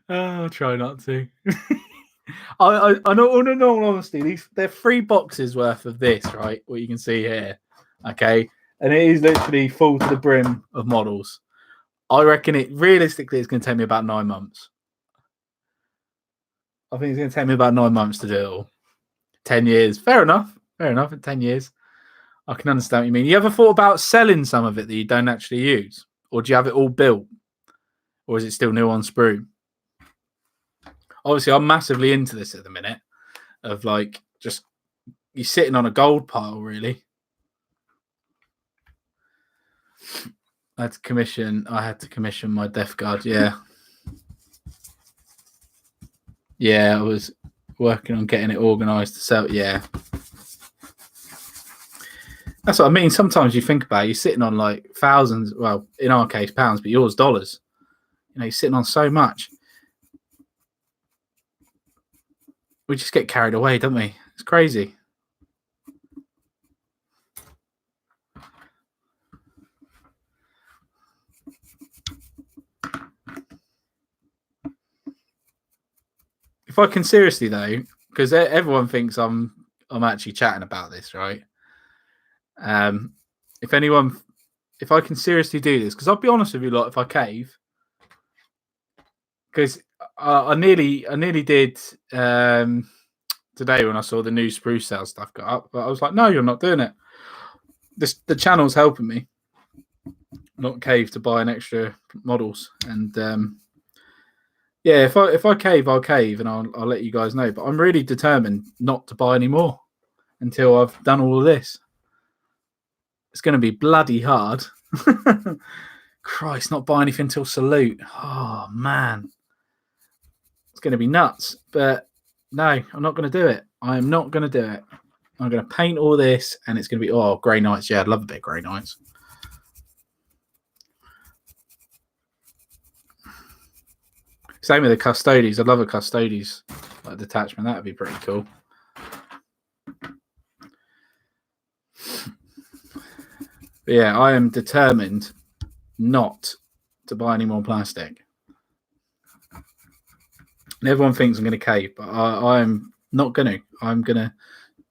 I'll try not to. I know, in all honesty, they're 3 boxes worth of this, right? What you can see here, okay, and it is literally full to the brim of models. I reckon it realistically is going to take me about 9 months. I think it's going to take me about 9 months to do it all. 10 years. Fair enough. Fair enough. In 10 years, I can understand what you mean. You ever thought about selling some of it that you don't actually use? Or do you have it all built? Or is it still new on sprue? Obviously, I'm massively into this at the minute of like just you're sitting on a gold pile, really. I had to commission my Death Guard, yeah. Yeah, I was working on getting it organised to sell. Yeah. That's what I mean. Sometimes you think about it, you're sitting on like thousands, well, in our case, pounds, but yours, dollars. You know, you're sitting on so much. We just get carried away, don't we? It's crazy. If I can seriously though, because everyone thinks I'm actually chatting about this, right? If I can seriously do this, because I'll be honest with you, lot, if I cave, because I nearly did today when I saw the new spruce sale stuff got up, but I was like, no, you're not doing it. The channel's helping me not cave to buy an extra models, and yeah, if I cave, I'll cave, and I'll let you guys know. But I'm really determined not to buy any more until I've done all of this. It's going to be bloody hard. Christ, not buy anything till Salute. Oh man, it's going to be nuts. But no, I'm not going to do it. I am not going to do it. I'm going to paint all this, and it's going to be Grey Knights. Yeah, I'd love a bit of Grey Knights. Same with the Custodes. I'd love a Custodes like detachment. That would be pretty cool. But yeah, I am determined not to buy any more plastic. And everyone thinks I'm going to cave, but I'm not going to. I'm going to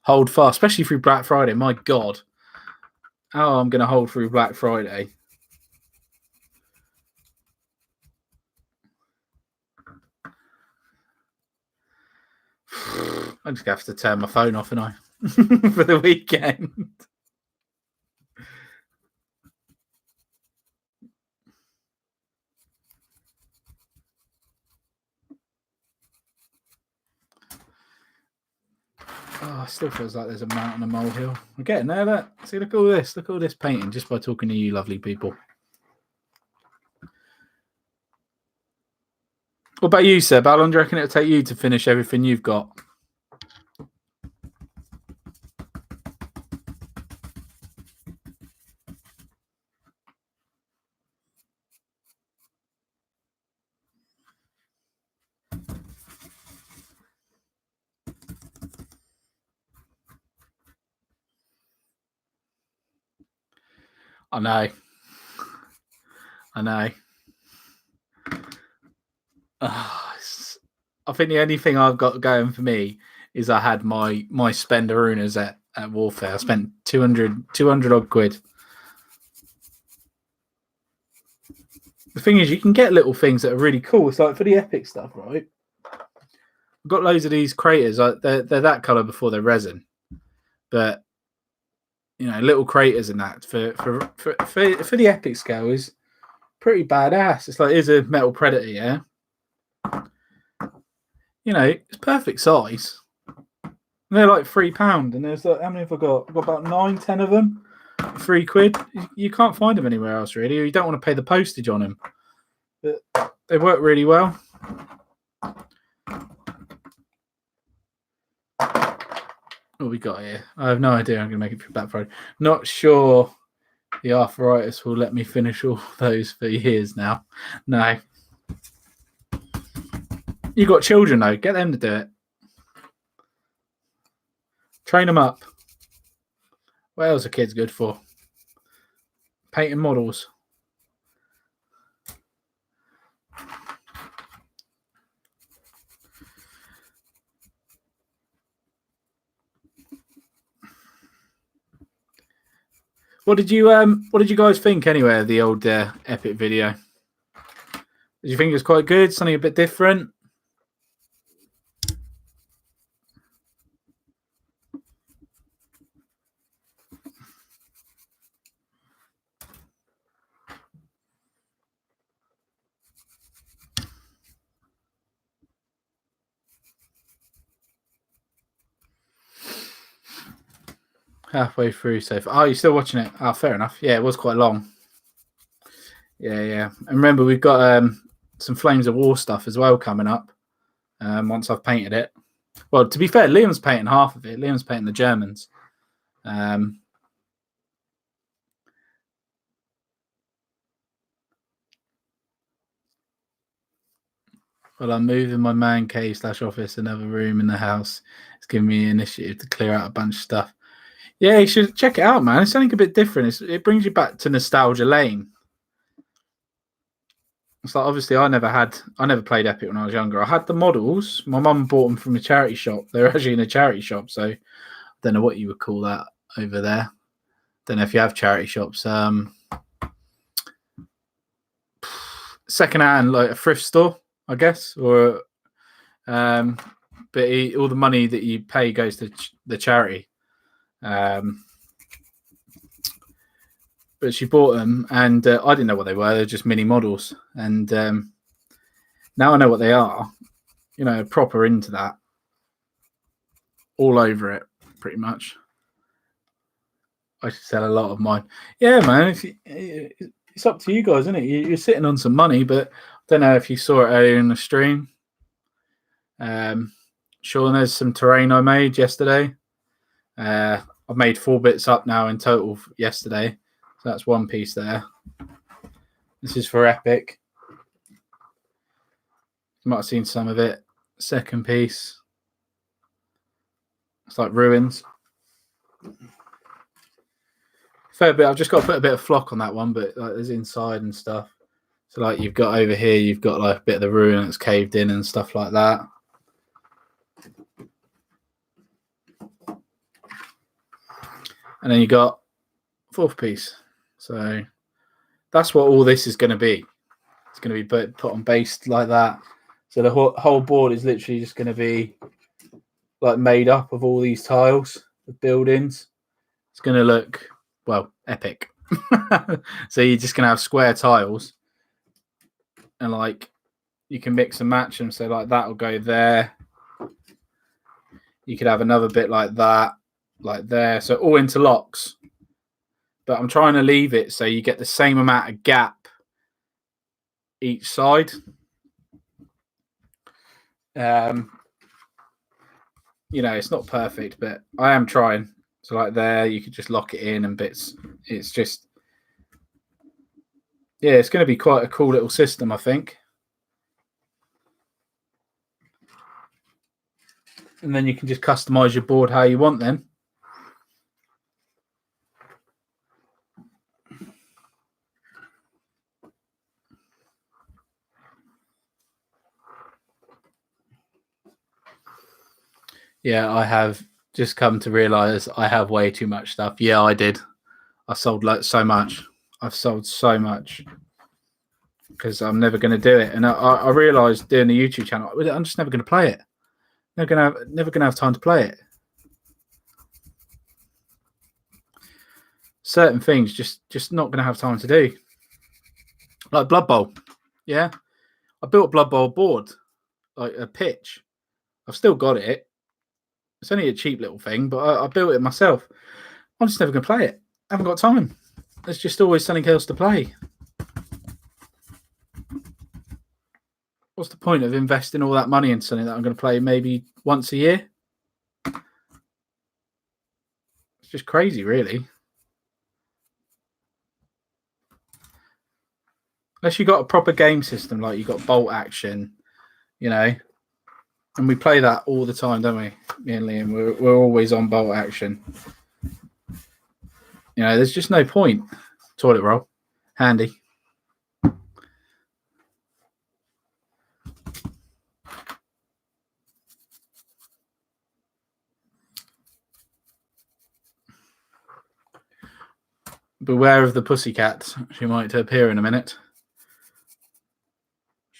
hold fast, especially through Black Friday. My God, how I'm going to hold through Black Friday. I'm just going to have to turn my phone off, and I for the weekend. Oh, it still feels like there's a mountain, a molehill. We're getting there. That see, look at all this. Look at all this painting just by talking to you, lovely people. What about you, Seb? How long do you reckon it'll take you to finish everything you've got? I know. I think the only thing I've got going for me is I had my Spenderunas at Warfare. I spent 200 odd quid. The thing is, you can get little things that are really cool. It's like for the epic stuff, right? I've got loads of these craters. They're that color before they're resin, but you know, little craters and that for the epic scale is pretty badass. It's like, here's a metal predator, yeah. You know, it's perfect size. And they're like £3, and there's like, how many have I got? I've got about 9, 10 of them. £3. You can't find them anywhere else, really, or you don't want to pay the postage on them. But they work really well. What we got here? I have no idea. I'm going to make it through Black Friday. Not sure the arthritis will let me finish all those for years now. No. You got children though. Get them to do it. Train them up. What else are kids good for? Painting models. What did you guys think anyway of the old epic video? Did you think it was quite good? Something a bit different? Halfway through so far. Oh, you're still watching it? Oh, fair enough. Yeah, it was quite long. Yeah. And remember, we've got some Flames of War stuff as well coming up once I've painted it. Well, to be fair, Liam's painting half of it. Liam's painting the Germans. Well, I'm moving my man cave / office, another room in the house. It's giving me initiative to clear out a bunch of stuff. Yeah, you should check it out, man. It's something a bit different. It brings you back to nostalgia lane. It's like, obviously, I never played Epic when I was younger. I had the models. My mum bought them from a charity shop. They're actually in a charity shop, so I don't know what you would call that over there. Don't know if you have charity shops. Secondhand, like a thrift store, I guess, or but all the money that you pay goes to the charity. But she bought them, and I didn't know what they were. They're just mini models, and now I know what they are. You know, proper into that, all over it, pretty much. I should sell a lot of mine. Yeah, man. It's up to you guys, isn't it? You're sitting on some money, but I don't know if you saw it earlier in the stream. Sean, there's some terrain I made yesterday. I've made 4 bits up now in total yesterday. So that's one piece there. This is for Epic. You might have seen some of it. Second piece. It's like ruins. Fair bit. I've just got to put a bit of flock on that one, but like, there's inside and stuff. So like you've got over here, you've got like a bit of the ruin that's caved in and stuff like that. And then you got 4th piece. So that's what all this is going to be. It's going to be put on base like that. So the whole board is literally just going to be like made up of all these tiles, the buildings. It's going to look, well, epic. So you're just going to have square tiles. And like you can mix and match them. So like that will go there. You could have another bit like that, like there. So all interlocks. But I'm trying to leave it so you get the same amount of gap each side. You know, it's not perfect, but I am trying. So like there, you could just lock it in and bits. It's just, yeah, it's going to be quite a cool little system, I think. And then you can just customize your board how you want then. Yeah, I have just come to realize I have way too much stuff. Yeah, I did. I sold so much. I've sold so much because I'm never going to do it. And I realized doing the YouTube channel, I'm just never going to play it. Never going to have time to play it. Certain things just not going to have time to do. Like Blood Bowl. Yeah. I built a Blood Bowl board, like a pitch. I've still got it. It's only a cheap little thing, but I built it myself. I'm just never going to play it. I haven't got time. There's just always something else to play. What's the point of investing all that money into something that I'm going to play maybe once a year? It's just crazy, really. Unless you got a proper game system, like you got bolt action, you know. And we play that all the time, don't we? Me and Liam, we're always on bolt action. You know, there's just no point. Toilet roll, handy. Beware of the pussycat. She might appear in a minute.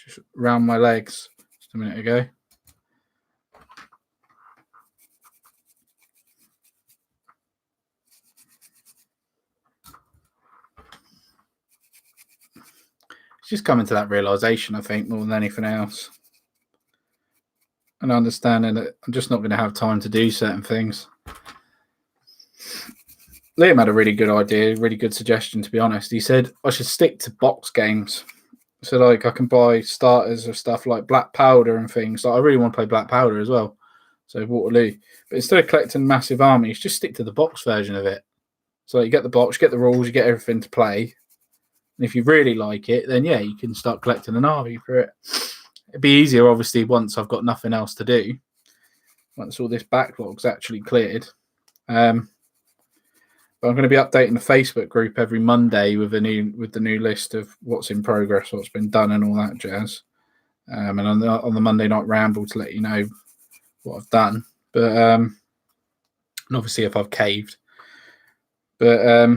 Just round my legs just a minute ago. It's just coming to that realization, I think, more than anything else. And understanding that I'm just not going to have time to do certain things. Liam had a really good idea, really good suggestion, to be honest. He said I should stick to box games. So, like, I can buy starters of stuff like Black Powder and things. Like, I really want to play Black Powder as well. So, Waterloo. But instead of collecting massive armies, just stick to the box version of it. So, you get the box, you get the rules, you get everything to play. And if you really like it, then, yeah, you can start collecting an army for it. It'd be easier, obviously, once I've got nothing else to do. Once all this backlog's actually cleared. But I'm going to be updating the Facebook group every Monday with the new list of what's in progress, what's been done, and all that jazz. And on the Monday night ramble to let you know what I've done. But and obviously if I've caved. But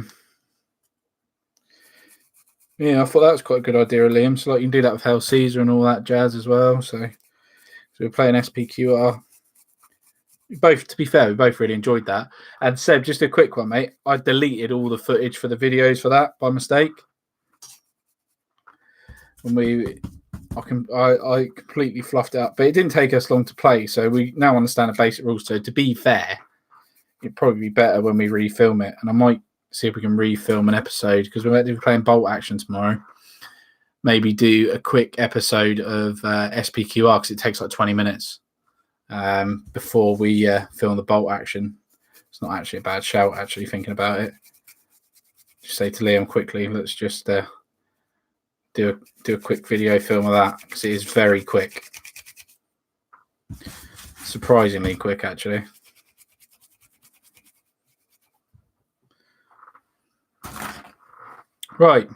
yeah, I thought that was quite a good idea, Liam. So like you can do that with Hell Caesar and all that jazz as well. So we're playing SPQR. Both, to be fair, we both really enjoyed that. And Seb, just a quick one, mate. I deleted all the footage for the videos for that by mistake. When I completely fluffed it up, but it didn't take us long to play, so we now understand the basic rules. So to be fair, it'd probably be better when we refilm it, and I might see if we can refilm an episode because we're meant to be playing Bolt Action tomorrow. Maybe do a quick episode of SPQR because it takes like 20 minutes. Before we film the Bolt Action. It's not actually a bad shout, actually, thinking about it. Just say to Liam quickly, let's just do a quick video film of that, because it is very quick. Surprisingly quick, actually. Right.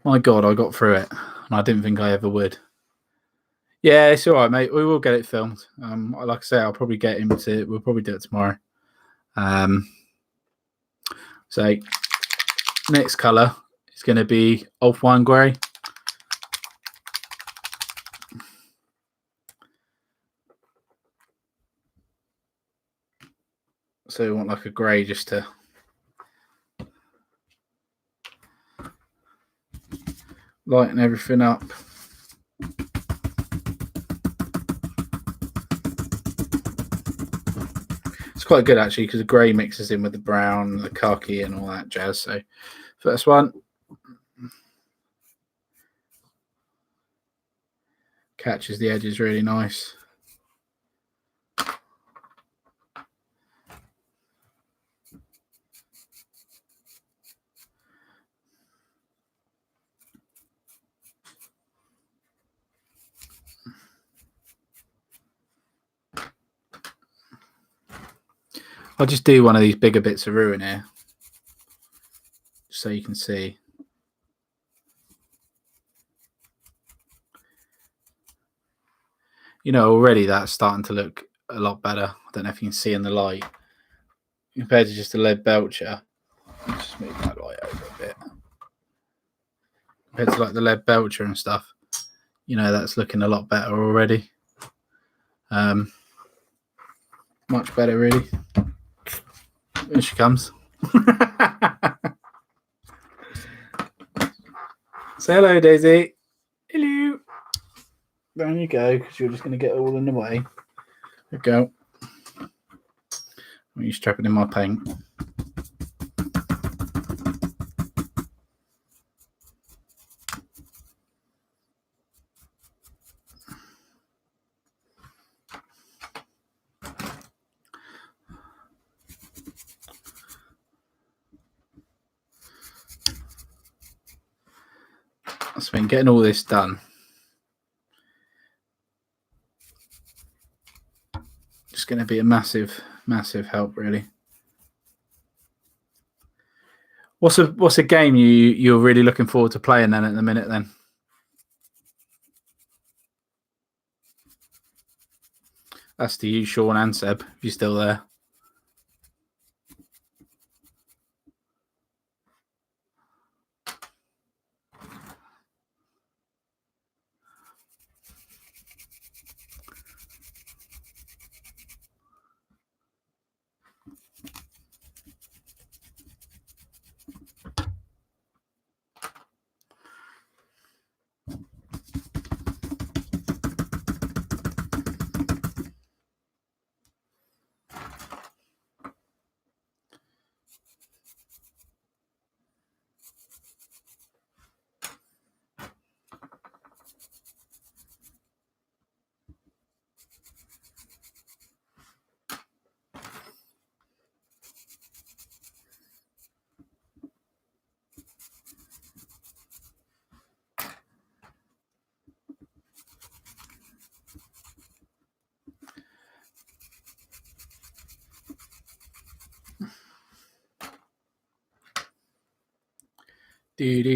My God, I got through it, and I didn't think I ever would. Yeah, it's all right, mate. We will get it filmed. Like I say, I'll probably get him to. We'll probably do it tomorrow. So next colour is going to be Off Wine Grey. So we want like a grey just to lighten everything up. It's quite good actually because the grey mixes in with the brown, the khaki, and all that jazz. So first one, catches the edges really nice. I'll just do one of these bigger bits of ruin here, so you can see. You know, already that's starting to look a lot better. I don't know if you can see in the light compared to just a lead belcher. Let's just move that light over a bit. Compared to like the lead belcher and stuff, you know, that's looking a lot better already. Much better, really. Here she comes. Say hello, Daisy. Hello. Down you go, because you're just going to get all in the way. There we go. I'm just trapping in my paint. So been getting all this done. Just going to be a massive, massive help, really. What's a game you're really looking forward to playing then at the minute then? That's to you, Sean and Seb, if you're still there. I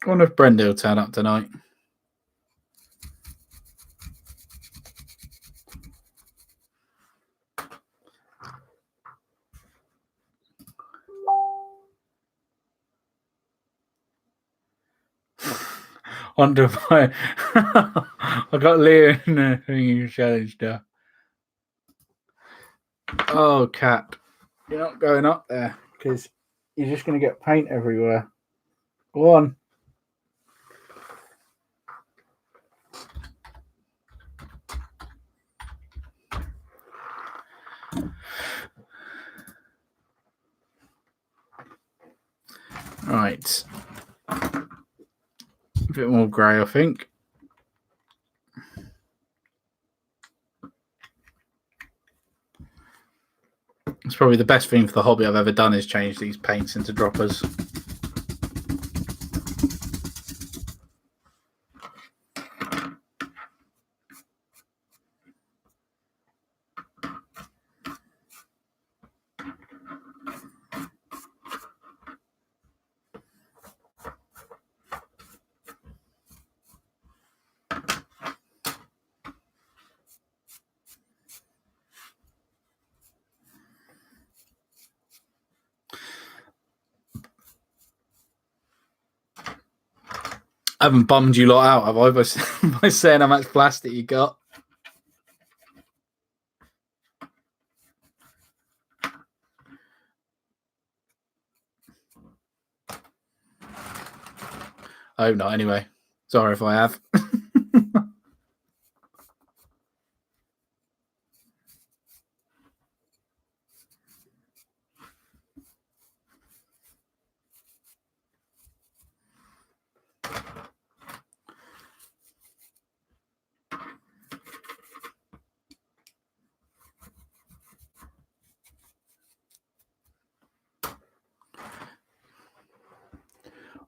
wonder if Brenda will turn up tonight. Wonder if I got Leah in the thing challenged her. Oh, cat, you're not going up there because you're just going to get paint everywhere. Go on. Right. A bit more grey, I think. It's probably the best thing for the hobby I've ever done is change these paints into droppers. I haven't bummed you lot out, have I, by saying how much plastic you got? I hope not, anyway. Sorry if I have.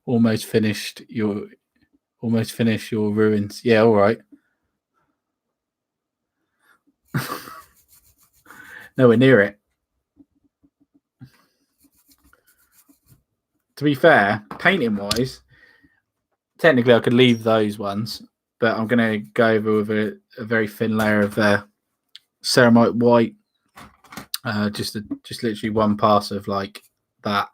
Almost finished your ruins. Yeah, all right. Nowhere near it. To be fair, painting wise, technically I could leave those ones, but I'm going to go over with a very thin layer of ceramite white. Just literally one pass of like that.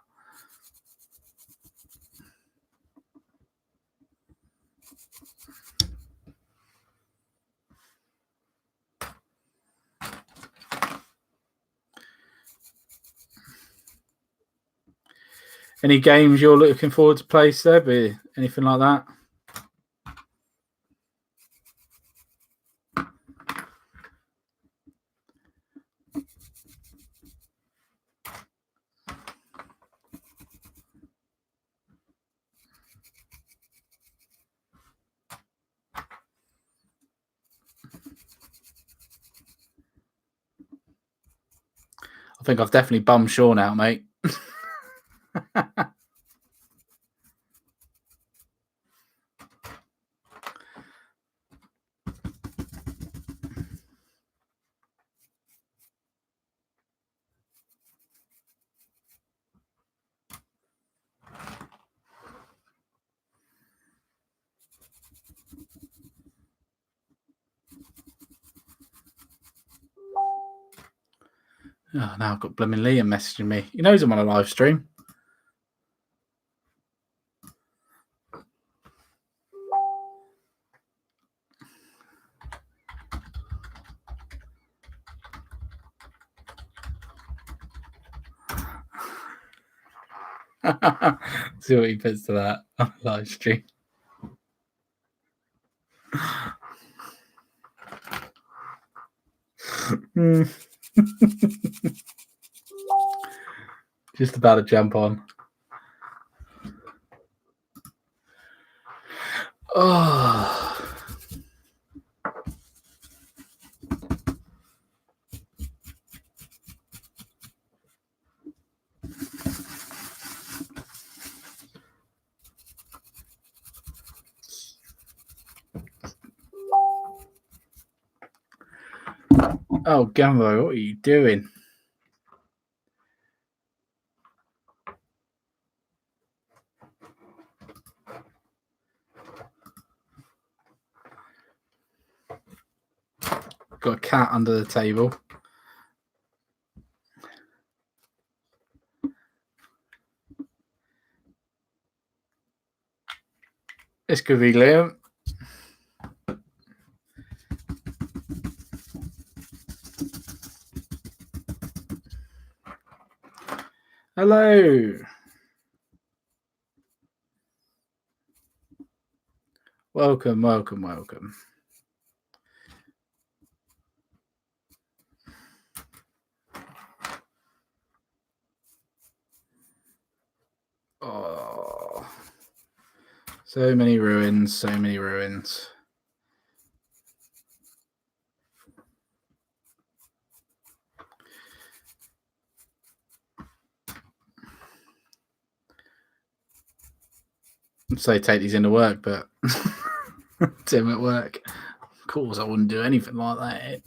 Any games you're looking forward to play, Seb? Anything like that? I think I've definitely bummed Sean out, mate. Oh, now I've got blooming Liam messaging me. He knows I'm on a live stream. See what he puts to that on a live stream. Just about to jump on. Oh. Oh, Gambo, what are you doing? Got a cat under the table. This could be Liam. Hello. Welcome, welcome, welcome. Oh, so many ruins, so many ruins. I'd say take these into work, but Tim at work. Of course, I wouldn't do anything like that.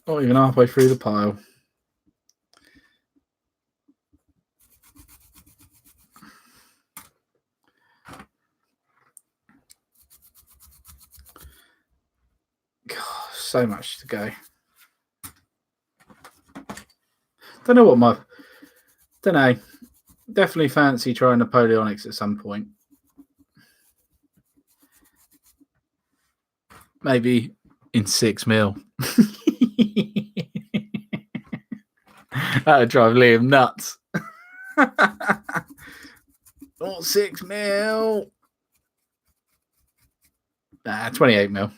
Not even halfway through the pile. God, so much to go. Don't know. Definitely fancy trying Napoleonics at some point. Maybe in 6 mil. That would drive Liam nuts. Not 6 mil. Nah, 28 mil.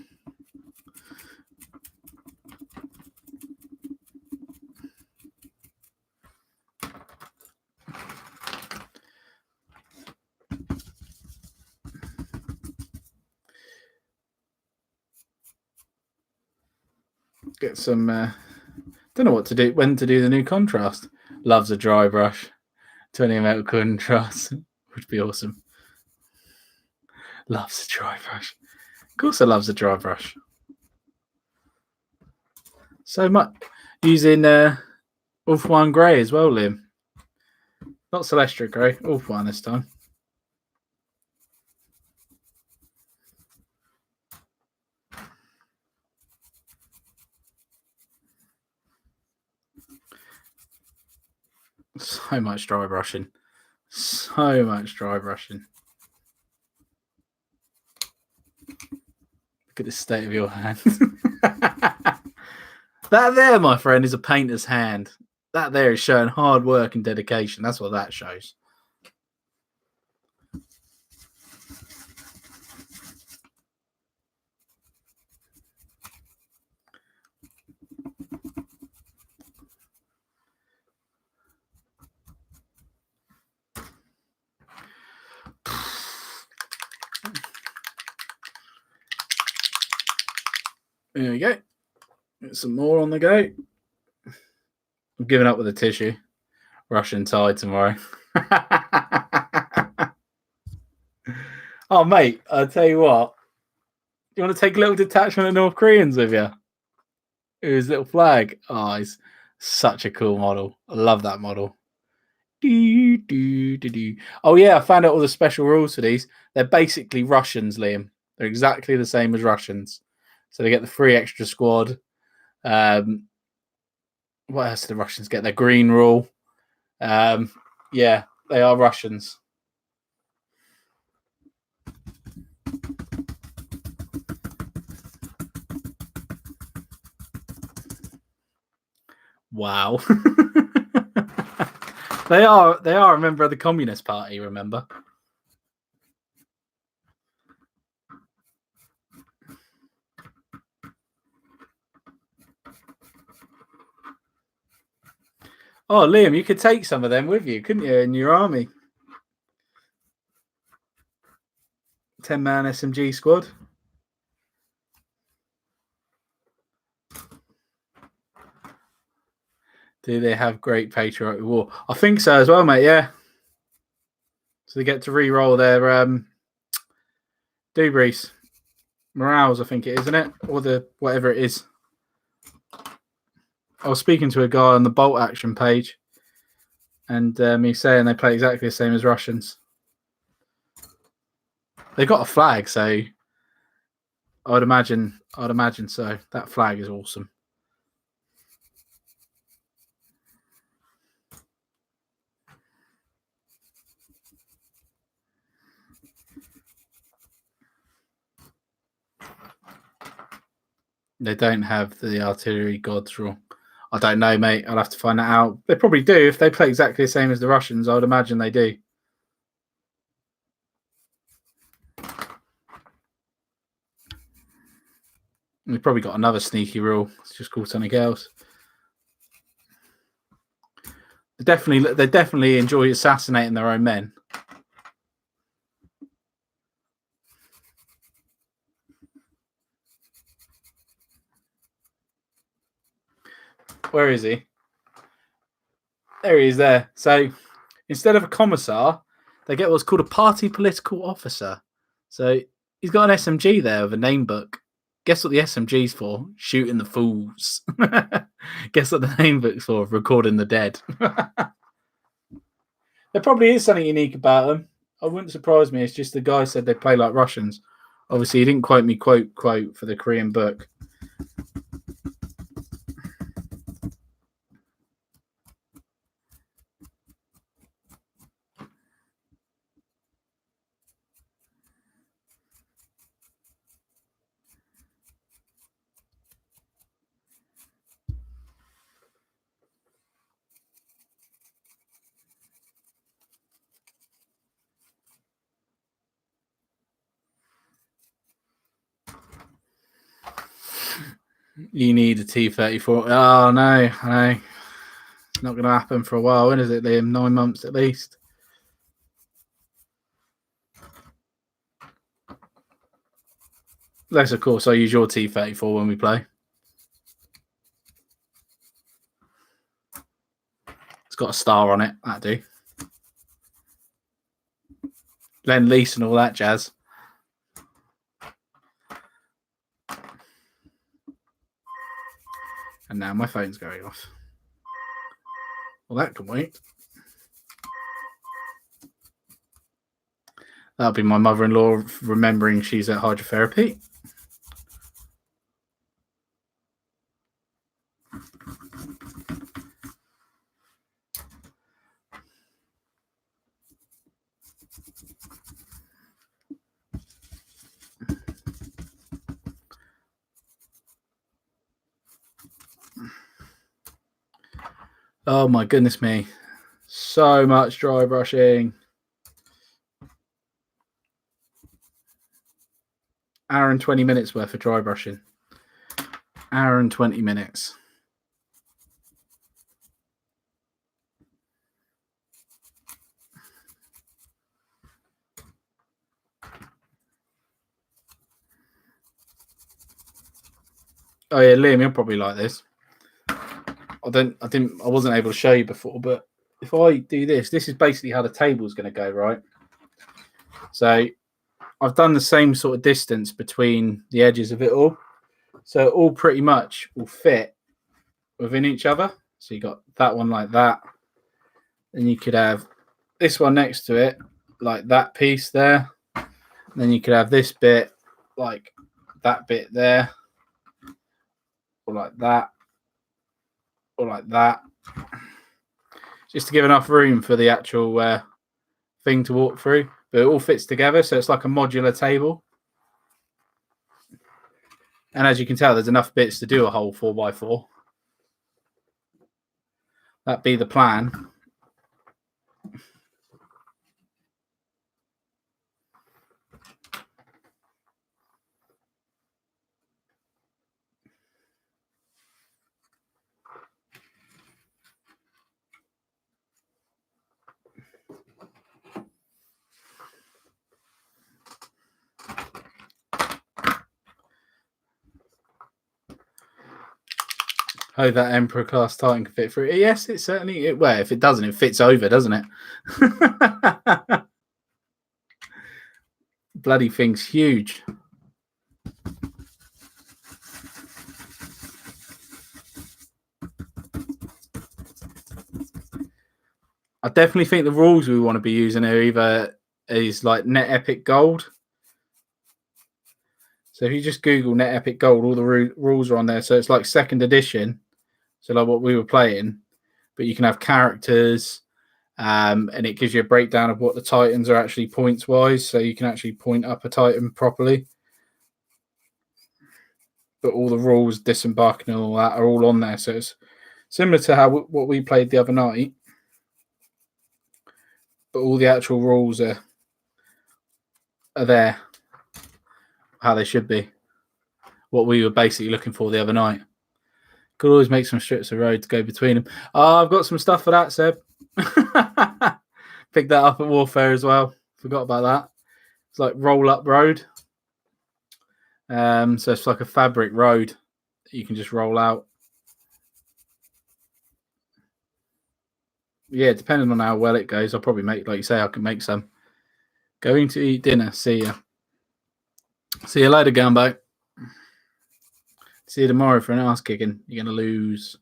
Get some. Don't know what to do. When to do the new contrast. Loves a dry brush. 20 metal contrast would be awesome. Loves a dry brush. Of course, I loves a dry brush. So much using Ulthuan Grey as well, Liam. Not Celestia Grey. Ulthuan this time. So much dry brushing. So much dry brushing. Look at the state of your hand. That there, my friend, is a painter's hand. That there is showing hard work and dedication. That's what that shows. There we go. Get some more on the go. I'm giving up with the tissue. Russian tie tomorrow. Oh, mate, I'll tell you what. You want to take a little detachment of North Koreans with you? His little flag. Oh, it's such a cool model. I love that model. Oh, yeah, I found out all the special rules for these. They're basically Russians, Liam. They're exactly the same as Russians. So they get the free extra squad. What else do the Russians get? Their green rule. Yeah, they are Russians. Wow. They are a member of the Communist Party, remember? Oh, Liam, you could take some of them with you, couldn't you, in your army? 10-man SMG squad. Do they have great patriotic war? I think so as well, mate, yeah. So they get to re-roll their debriefs. Morales, I think it is, isn't it? Or the whatever it is. I was speaking to a guy on the Bolt Action page, and he's saying they play exactly the same as Russians. They got a flag, so I'd imagine so. That flag is awesome. They don't have the artillery gods rule. I don't know, mate. I'll have to find that out. They probably do. If they play exactly the same as the Russians, I would imagine they do. They've probably got another sneaky rule. It's just called something else. They definitely enjoy assassinating their own men. Where is he? There he is there. So instead of a commissar, they get what's called a party political officer. So he's got an SMG there with a name book. Guess what the SMG's for? Shooting the fools. Guess what the name book's for? Recording the dead. There probably is something unique about them. I wouldn't surprise me. It's just the guy said they play like Russians. Obviously, he didn't quote me quote for the Korean book. You need a T-34. Oh, no, I know. It's not going to happen for a while. When is it, Liam? 9 months at least. Unless, of course, I use your T-34 when we play. It's got a star on it. That'd do. Lend-lease and all that jazz. And now my phone's going off. Well, that can wait. That'll be my mother-in-law remembering she's at hydrotherapy. Oh my goodness me. So much dry brushing. Hour and 20 minutes worth of dry brushing. Hour and 20 minutes. Oh yeah, Liam, you'll probably like this. I wasn't able to show you before, but if I do this is basically how the table is going to go, right? So I've done the same sort of distance between the edges of it all. So it all pretty much will fit within each other. So you got that one like that. Then you could have this one next to it, like that piece there. And then you could have this bit like that bit there. Or like that. Or like that. Just to give enough room for the actual thing to walk through. But it all fits together, so it's like a modular table. And as you can tell, there's enough bits to do a whole 4x4. That'd be the plan. Oh, that Emperor class Titan can fit through. Yes, it certainly. Well, if it doesn't, it fits over, doesn't it? Bloody thing's huge. I definitely think the rules we want to be using are either is like Net Epic Gold. So if you just Google Net Epic Gold, all the rules are on there. So it's like second edition. So like what we were playing, but you can have characters, and it gives you a breakdown of what the Titans are actually points wise. So you can actually point up a Titan properly. But all the rules, disembarking and all that are all on there. So it's similar to how what we played the other night. But all the actual rules are there, how they should be. What we were basically looking for the other night. Could always make some strips of road to go between them. Oh, I've got some stuff for that, Seb. Picked that up at Warfare as well. Forgot about that. It's like roll up road. So it's like a fabric road that you can just roll out. Yeah, depending on how well it goes, I'll probably make, like you say, I can make some. Going to eat dinner. See ya. See you later, Gumbo. See you tomorrow for an ass kicking. You're going to lose.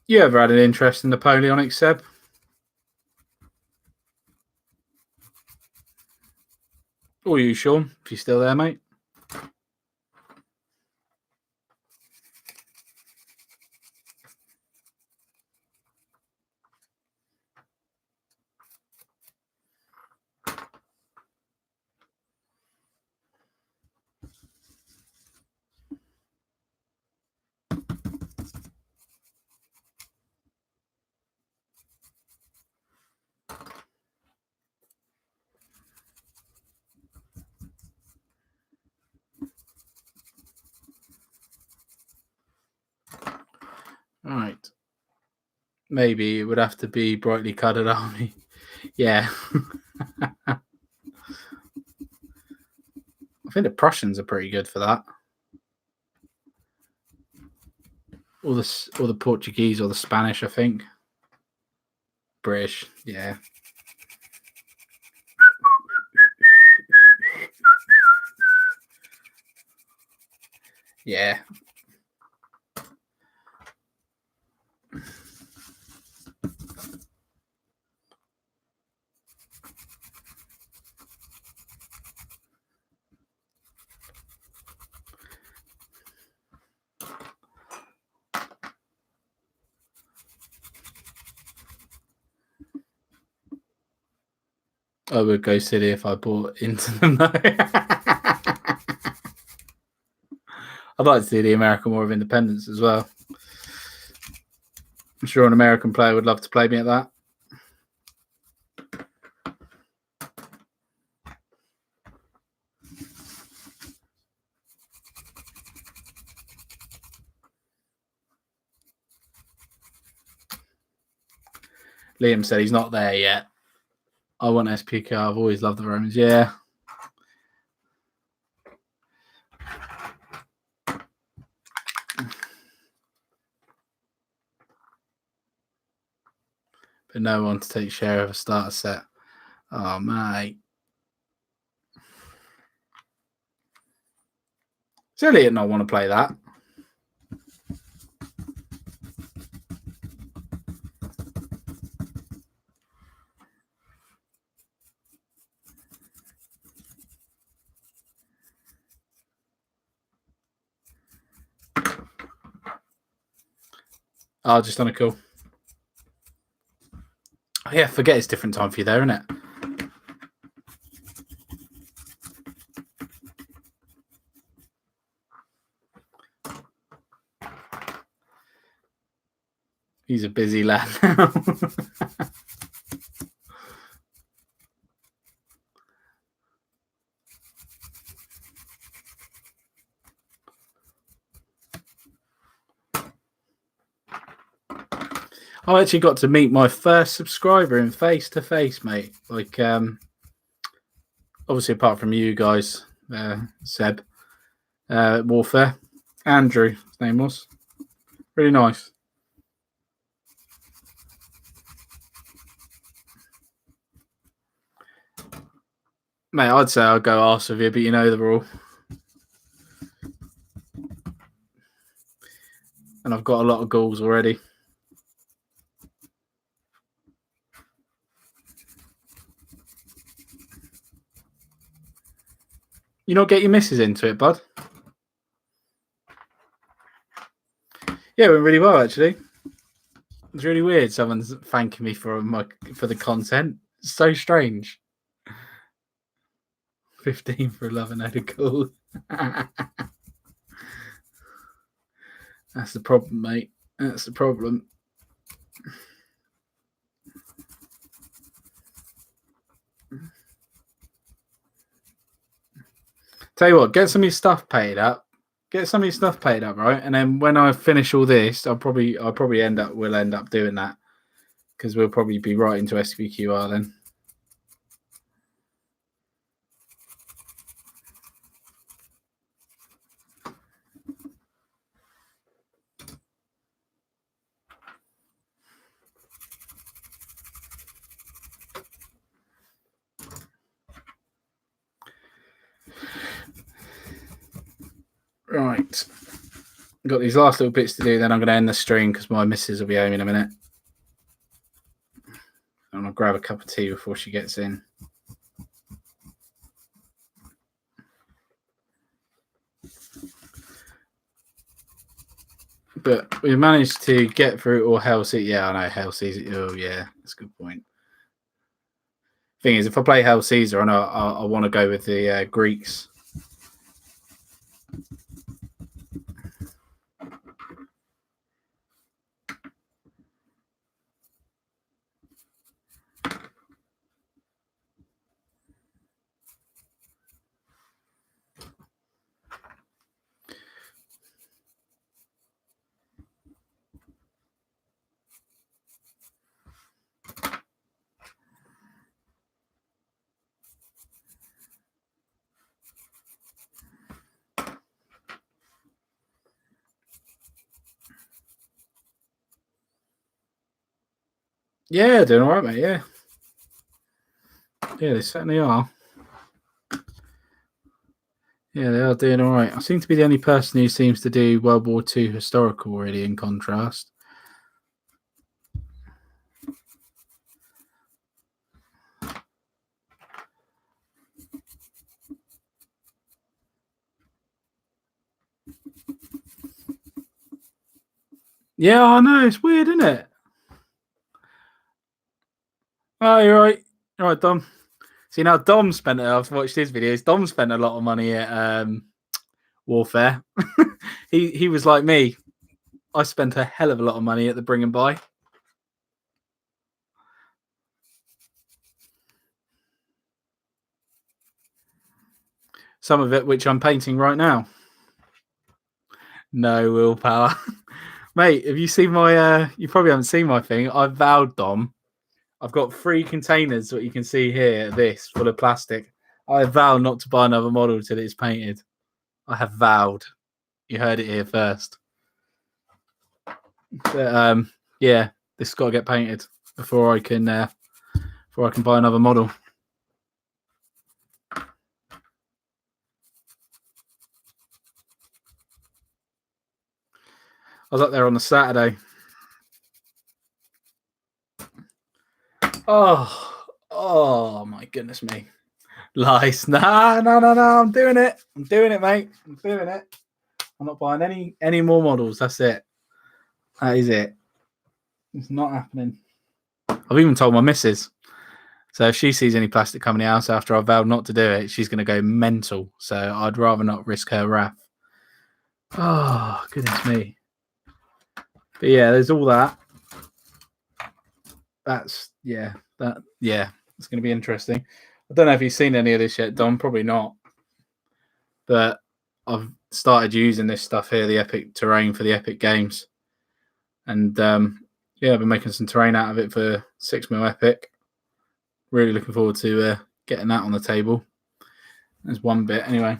You ever had an interest in Napoleonic, Seb? Or you, Sean, if you're still there, mate? Right. Maybe it would have to be brightly coloured army. Yeah. I think the Prussians are pretty good for that. Or the Portuguese or the Spanish, I think. British, yeah. Yeah. I would go silly if I bought into them, though. I'd like to see the American War of Independence as well. I'm sure an American player would love to play me at that. Liam said he's not there yet. I want SPK. I've always loved the Romans. Yeah. But no one to take share of a starter set. Oh, mate. Does Elliot not want to play that? Oh, just on a call. Oh, yeah, forget it's different time for you there, isn't it? He's a busy lad now. I actually got to meet my first subscriber in face to face, mate. Like, obviously, apart from you guys, Seb, Warfare, Andrew, his name was. Really nice. Mate, I'd say I'll go arse with you, but you know the rule. And I've got a lot of goals already. You not get your misses into it, bud? Yeah, it went really well, actually. It's really weird. Someone's thanking me for the content. It's so strange. 15 for 11 had a goal. That's the problem, mate. That's the problem. Tell you what, get some of your stuff paid up. Get some of your stuff paid up, right? And then when I finish all this, we'll end up doing that because we'll probably be right into SPQR then. Right. Got these last little bits to do, then I'm going to end the stream because my missus will be home in a minute. I'm going to grab a cup of tea before she gets in. But we managed to get through all Hell Season. Yeah, I know Hell Season. Oh, yeah, that's a good point. Thing is, if I play Hell Caesar, I want to go with the Greeks. Yeah, doing all right, mate. Yeah. Yeah, they certainly are. Yeah, they are doing all right. I seem to be the only person who seems to do World War II historical already, in contrast. Yeah, I know. It's weird, isn't it? Oh, you're right. All right, Dom. See, now Dom spent, I've watched his videos. Dom spent a lot of money at Warfare. he was like me. I spent a hell of a lot of money at the Bring and Buy. Some of it, which I'm painting right now. No willpower. Mate, have you seen my, you probably haven't seen my thing. I vowed, Dom. I've got 3 containers, what you can see here, this, full of plastic. I vow not to buy another model till it's painted. I have vowed. You heard it here first. But, yeah, this has got to get painted before I can buy another model. I was up there on the Saturday. Oh my goodness me. Lies. No, I'm doing it. I'm doing it, mate. I'm doing it. I'm not buying any more models. That's it. That is it. It's not happening. I've even told my missus. So if she sees any plastic coming in the house after I've vowed not to do it, she's going to go mental. So I'd rather not risk her wrath. Oh, goodness me. But yeah, there's all that. It's going to be interesting. I don't know if you've seen any of this yet, Dom. Probably not. But I've started using this stuff here, the Epic terrain for the Epic games. And I've been making some terrain out of it for 6mm Epic. Really looking forward to getting that on the table. There's one bit. Anyway,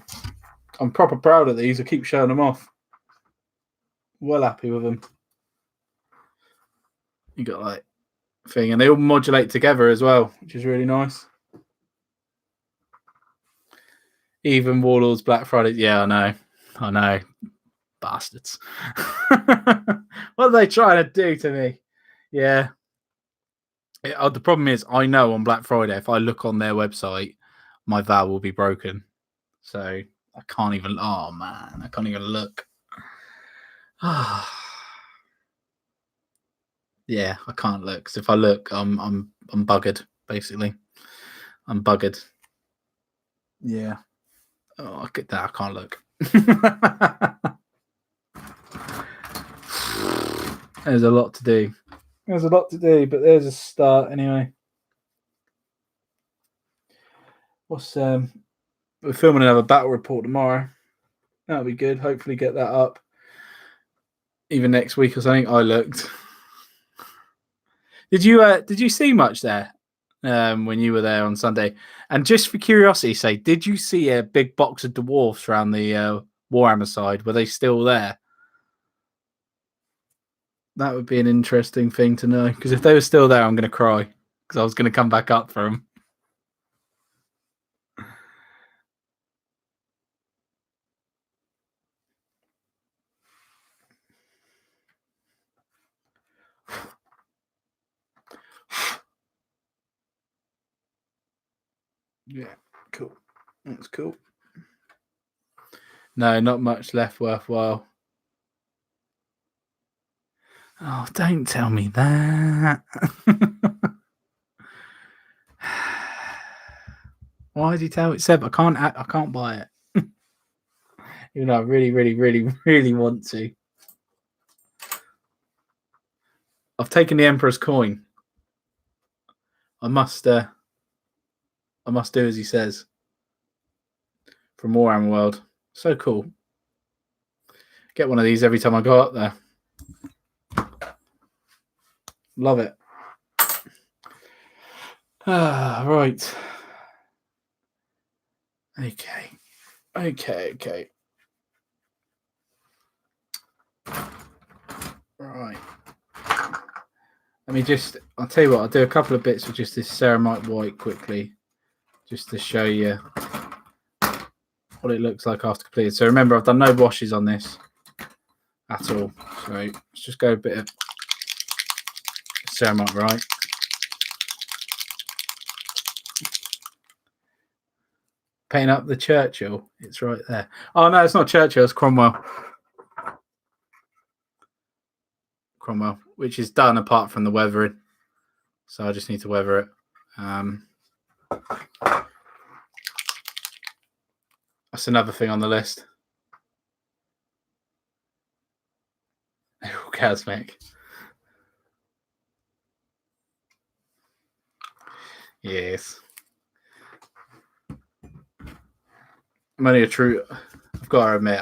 I'm proper proud of these. I keep showing them off. Well happy with them. You got like thing, and they all modulate together as well, which is really nice. Even Warlords Black Friday. Yeah, I know, bastards. What are they trying to do to me? Yeah. The problem is, I know on Black Friday, if I look on their website, my vow will be broken. So I can't even. Oh man, I can't even look. Yeah, I can't look. Because if I look, I'm buggered. Basically, I'm buggered. Yeah. Oh, I get that. I can't look. There's a lot to do. There's a lot to do, but there's a start anyway. We're filming another battle report tomorrow. That'll be good. Hopefully get that up even next week or something. I looked. Did you see much there when you were there on Sunday? And just for curiosity's sake, did you see a big box of dwarfs around the Warhammer side? Were they still there? That would be an interesting thing to know, because if they were still there, I'm going to cry, because I was going to come back up for them. Yeah, cool. That's cool. No, not much left worthwhile. Oh, don't tell me that. Why did you tell me? Seb, I can't buy it. Even though I really, really, really, really want to. I've taken the Emperor's coin. I must do as he says. From Warhammer World. So cool. Get one of these every time I go up there. Love it. Right. Okay. Right. I'll tell you what, I'll do a couple of bits with just this ceramite white quickly, just to show you what it looks like after completed. So remember, I've done no washes on this at all. So let's just go a bit of ceramite right. Painting up the Churchill. It's right there. Oh, no, it's not Churchill. It's Cromwell. Cromwell, which is done apart from the weathering. So I just need to weather it. That's another thing on the list. Orgasmic. Yes. I'm only a true. I've got to admit,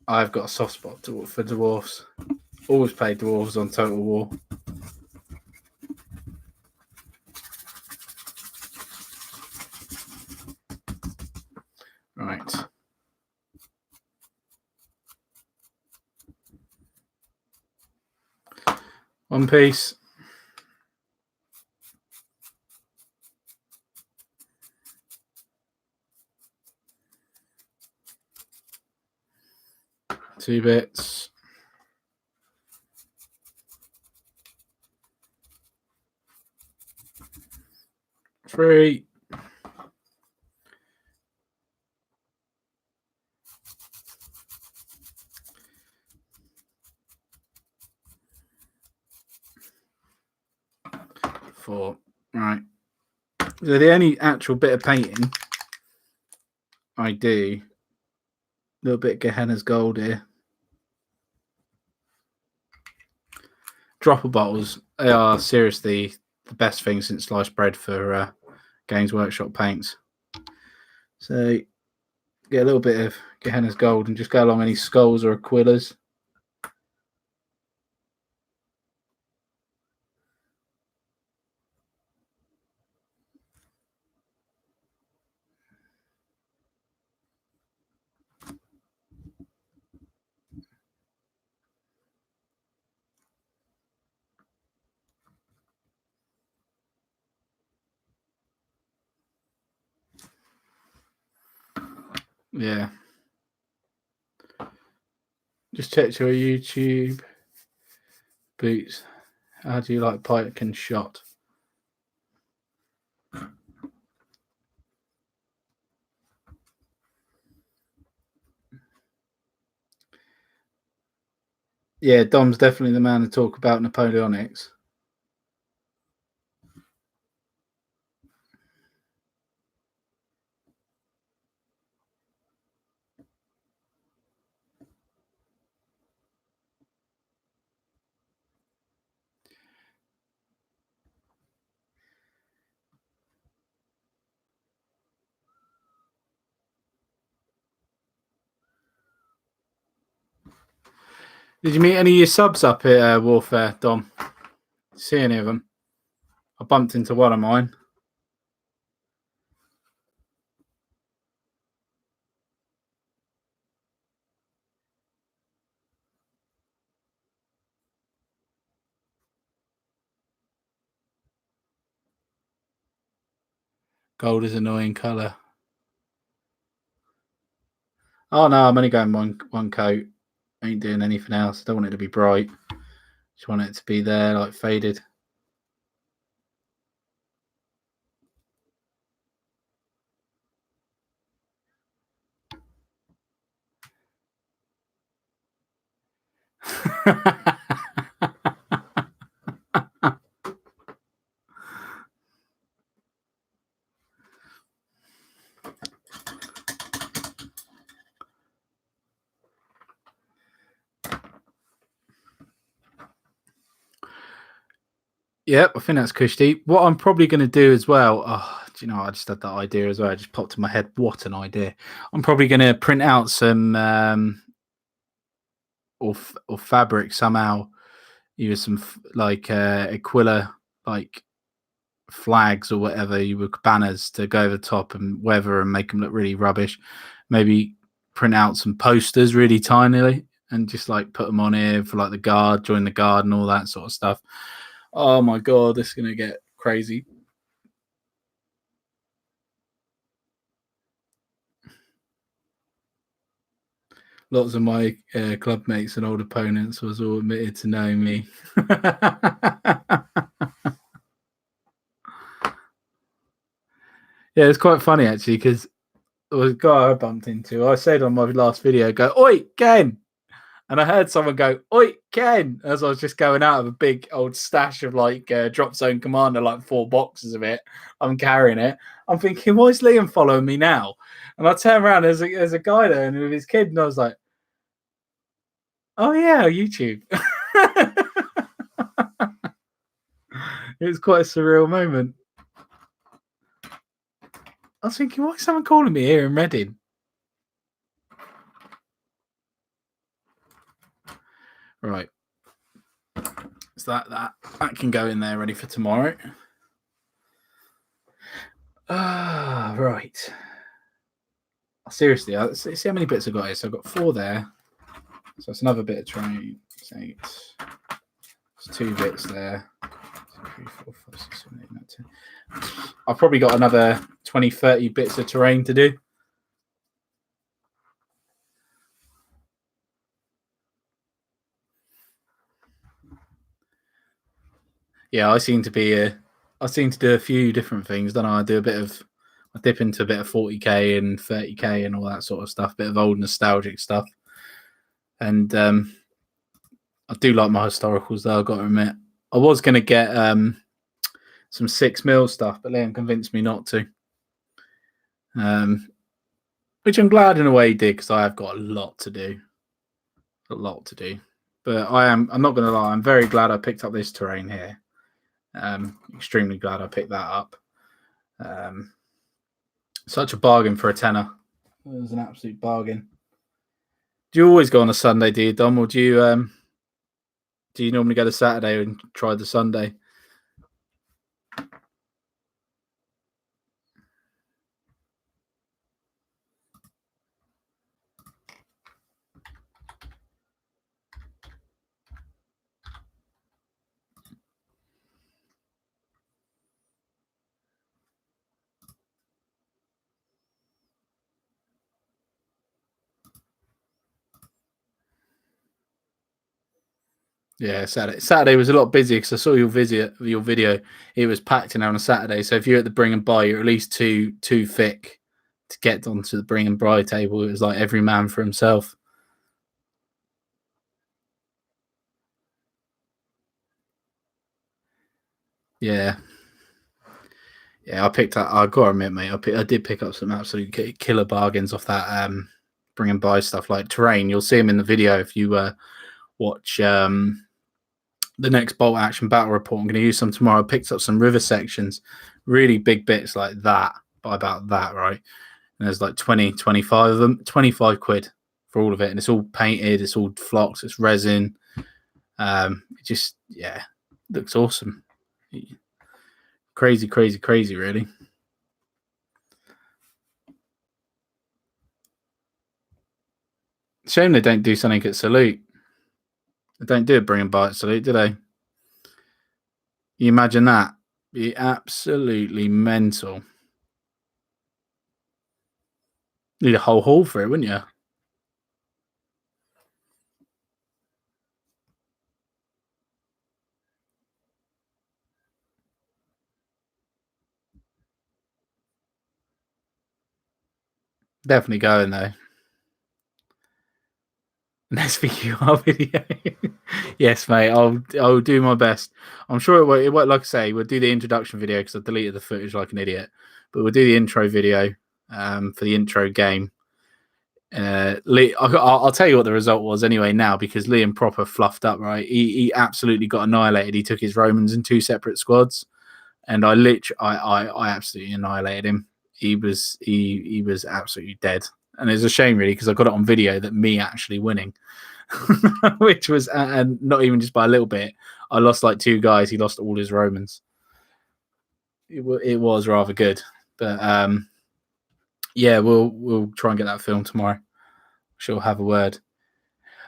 I've got a soft spot for dwarfs. Always played dwarves on Total War. Right. One piece. Two bits. Three. Four. Right. So the only actual bit of painting I do, a little bit of Gehenna's Gold here. Dropper bottles, they are seriously the best thing since sliced bread for Games Workshop paints. So get a little bit of Gehenna's Gold and just go along any skulls or Aquillas. Yeah. Just check your YouTube. Boots. How do you like Pike and Shot? Yeah, Dom's definitely the man to talk about Napoleonics. Did you meet any of your subs up at Warfare, Dom? See any of them? I bumped into one of mine. Gold is an annoying colour. Oh no, I'm only going one coat. I ain't doing anything else. I don't want it to be bright. Just want it to be there, like faded. Yep, I think that's cushy. What I'm probably going to do as well. Oh, do you know? I just had that idea as well. It just popped in my head. What an idea! I'm probably going to print out some or fabric somehow. Either some like Aquila like flags or whatever, you would banners to go over the top and weather and make them look really rubbish. Maybe print out some posters really tinily and just like put them on here for like the guard, join the guard, and all that sort of stuff. Oh my god, this is gonna get crazy. Lots of my club mates and old opponents was all admitted to knowing me. Yeah, it's quite funny actually because there was a guy I bumped into. I said on my last video, "Go, oi, Ken," and I heard someone go, "Oi, Ken," as I was just going out of a big old stash of like Drop Zone Commander, like 4 boxes of it. I'm carrying it. I'm thinking, why is Liam following me now? And I turn around, there's a guy there and with his kid, and I was like, oh yeah, YouTube. It was quite a surreal moment. I was thinking, why is someone calling me here in Reading? Right. So that can go in there ready for tomorrow. Right. Seriously, see how many bits I've got here. So I've got 4 there. So it's another bit of terrain. 8. It's 2 bits there. 2, 3, 4, 5, 6, 7, 8, 9, 10. I've probably got another 20, 30 bits of terrain to do. Yeah, I seem to do a few different things. Don't I? I dip into a bit of 40k and 30k and all that sort of stuff. Bit of old nostalgic stuff. And I do like my historicals though, I've got to admit. I was going to get some 6 mil stuff, but Liam convinced me not to. Which I'm glad in a way he did, because I have got a lot to do. But I'm not going to lie, I'm very glad I picked up this terrain here. Extremely glad I picked that up. Such a bargain for a tenner. It was an absolute bargain. Do you always go on a Sunday, do you, Dom, or do you normally go to Saturday and try the Sunday? Yeah, Saturday was a lot busier because I saw your video. It was packed in on a Saturday. So if you're at the bring and buy, you're at least too thick to get onto the bring and buy table. It was like every man for himself. Yeah. Yeah, I picked up. I gotta admit, mate, I did pick up some absolute killer bargains off that bring and buy stuff like Terrain. You'll see him in the video if you watch the next Bolt Action Battle Report. I'm going to use some tomorrow. I picked up some river sections, really big bits like that, by about that, right? And there's like 20, 25 of them, 25 quid for all of it. And it's all painted, it's all flocks, it's resin. It just, yeah, looks awesome. Crazy, crazy, crazy, really. Shame they don't do something at Salute. They don't do a bring and buy at Salute, do they? You imagine that? Be absolutely mental. Need a whole hall for it, wouldn't you? Definitely going though. An SVQR video. Yes, mate. I'll do my best. I'm sure it won't. Like I say, we'll do the introduction video because I deleted the footage like an idiot. But we'll do the intro video for the intro game. Lee, I'll tell you what the result was anyway now because Liam proper fluffed up. Right, he absolutely got annihilated. He took his Romans in 2 separate squads, and I absolutely annihilated him. He was absolutely dead. And it's a shame, really, because I got it on video that me actually winning, which was, and not even just by a little bit. I lost like 2 guys. He lost all his Romans. It was rather good, but yeah, we'll try and get that film tomorrow. She'll have a word.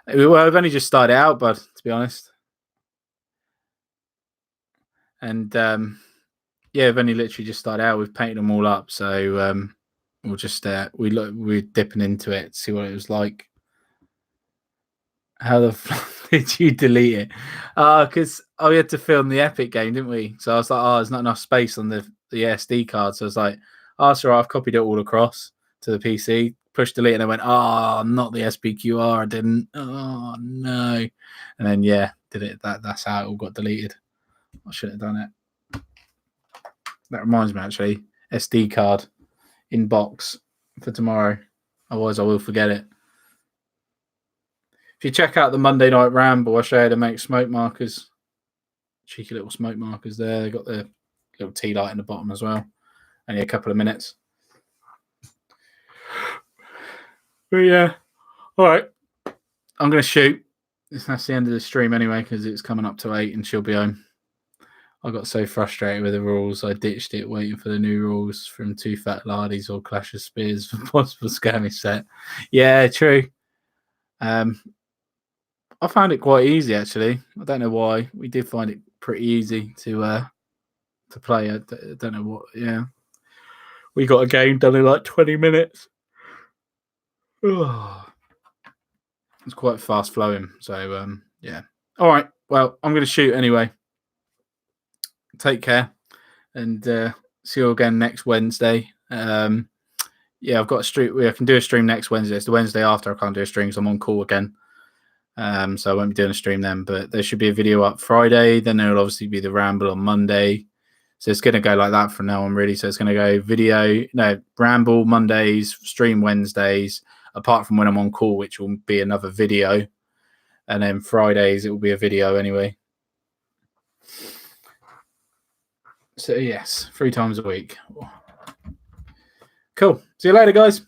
Well, I've only just started out, but to be honest, and yeah, I've only literally just started out. We've painted them all up, so we'll just we're dipping into it, see what it was like. How the fuck did you delete it? Because we had to film the Epic game, didn't we? So I was like, there's not enough space on the SD card. So I was like, so I've copied it all across to the PC, pushed delete, and I went, not the SPQR. I didn't. Oh no. And then did it. That's how it all got deleted. I should have done it. That reminds me, actually, SD card in box for tomorrow. Otherwise, I will forget it. If you check out the Monday Night Ramble, I show you how to make smoke markers. Cheeky little smoke markers there. They got the little tea light in the bottom as well. Only a couple of minutes. But yeah. All right. I'm going to shoot. That's the end of the stream anyway, because it's coming up to 8 and she'll be home. I got so frustrated with the rules, I ditched it waiting for the new rules from Two Fat Lardies or Clash of Spears for possible skirmish set. Yeah, true. I found it quite easy, actually. I don't know why. We did find it pretty easy to play. I don't know what. Yeah, we got a game done in like 20 minutes. It's quite fast flowing. So yeah. All right. Well, I'm going to shoot anyway. Take care, and see you again next Wednesday. Yeah, I've got a stream. I can do a stream next Wednesday. It's the Wednesday after I can't do a stream, so I'm on call again. So I won't be doing a stream then, but there should be a video up Friday. Then there will obviously be the ramble on Monday. So it's going to go like that from now on, really. So it's going to go ramble Mondays, stream Wednesdays, apart from when I'm on call, which will be another video. And then Fridays, it will be a video anyway. So yes, 3 times a week. Cool. See you later, guys.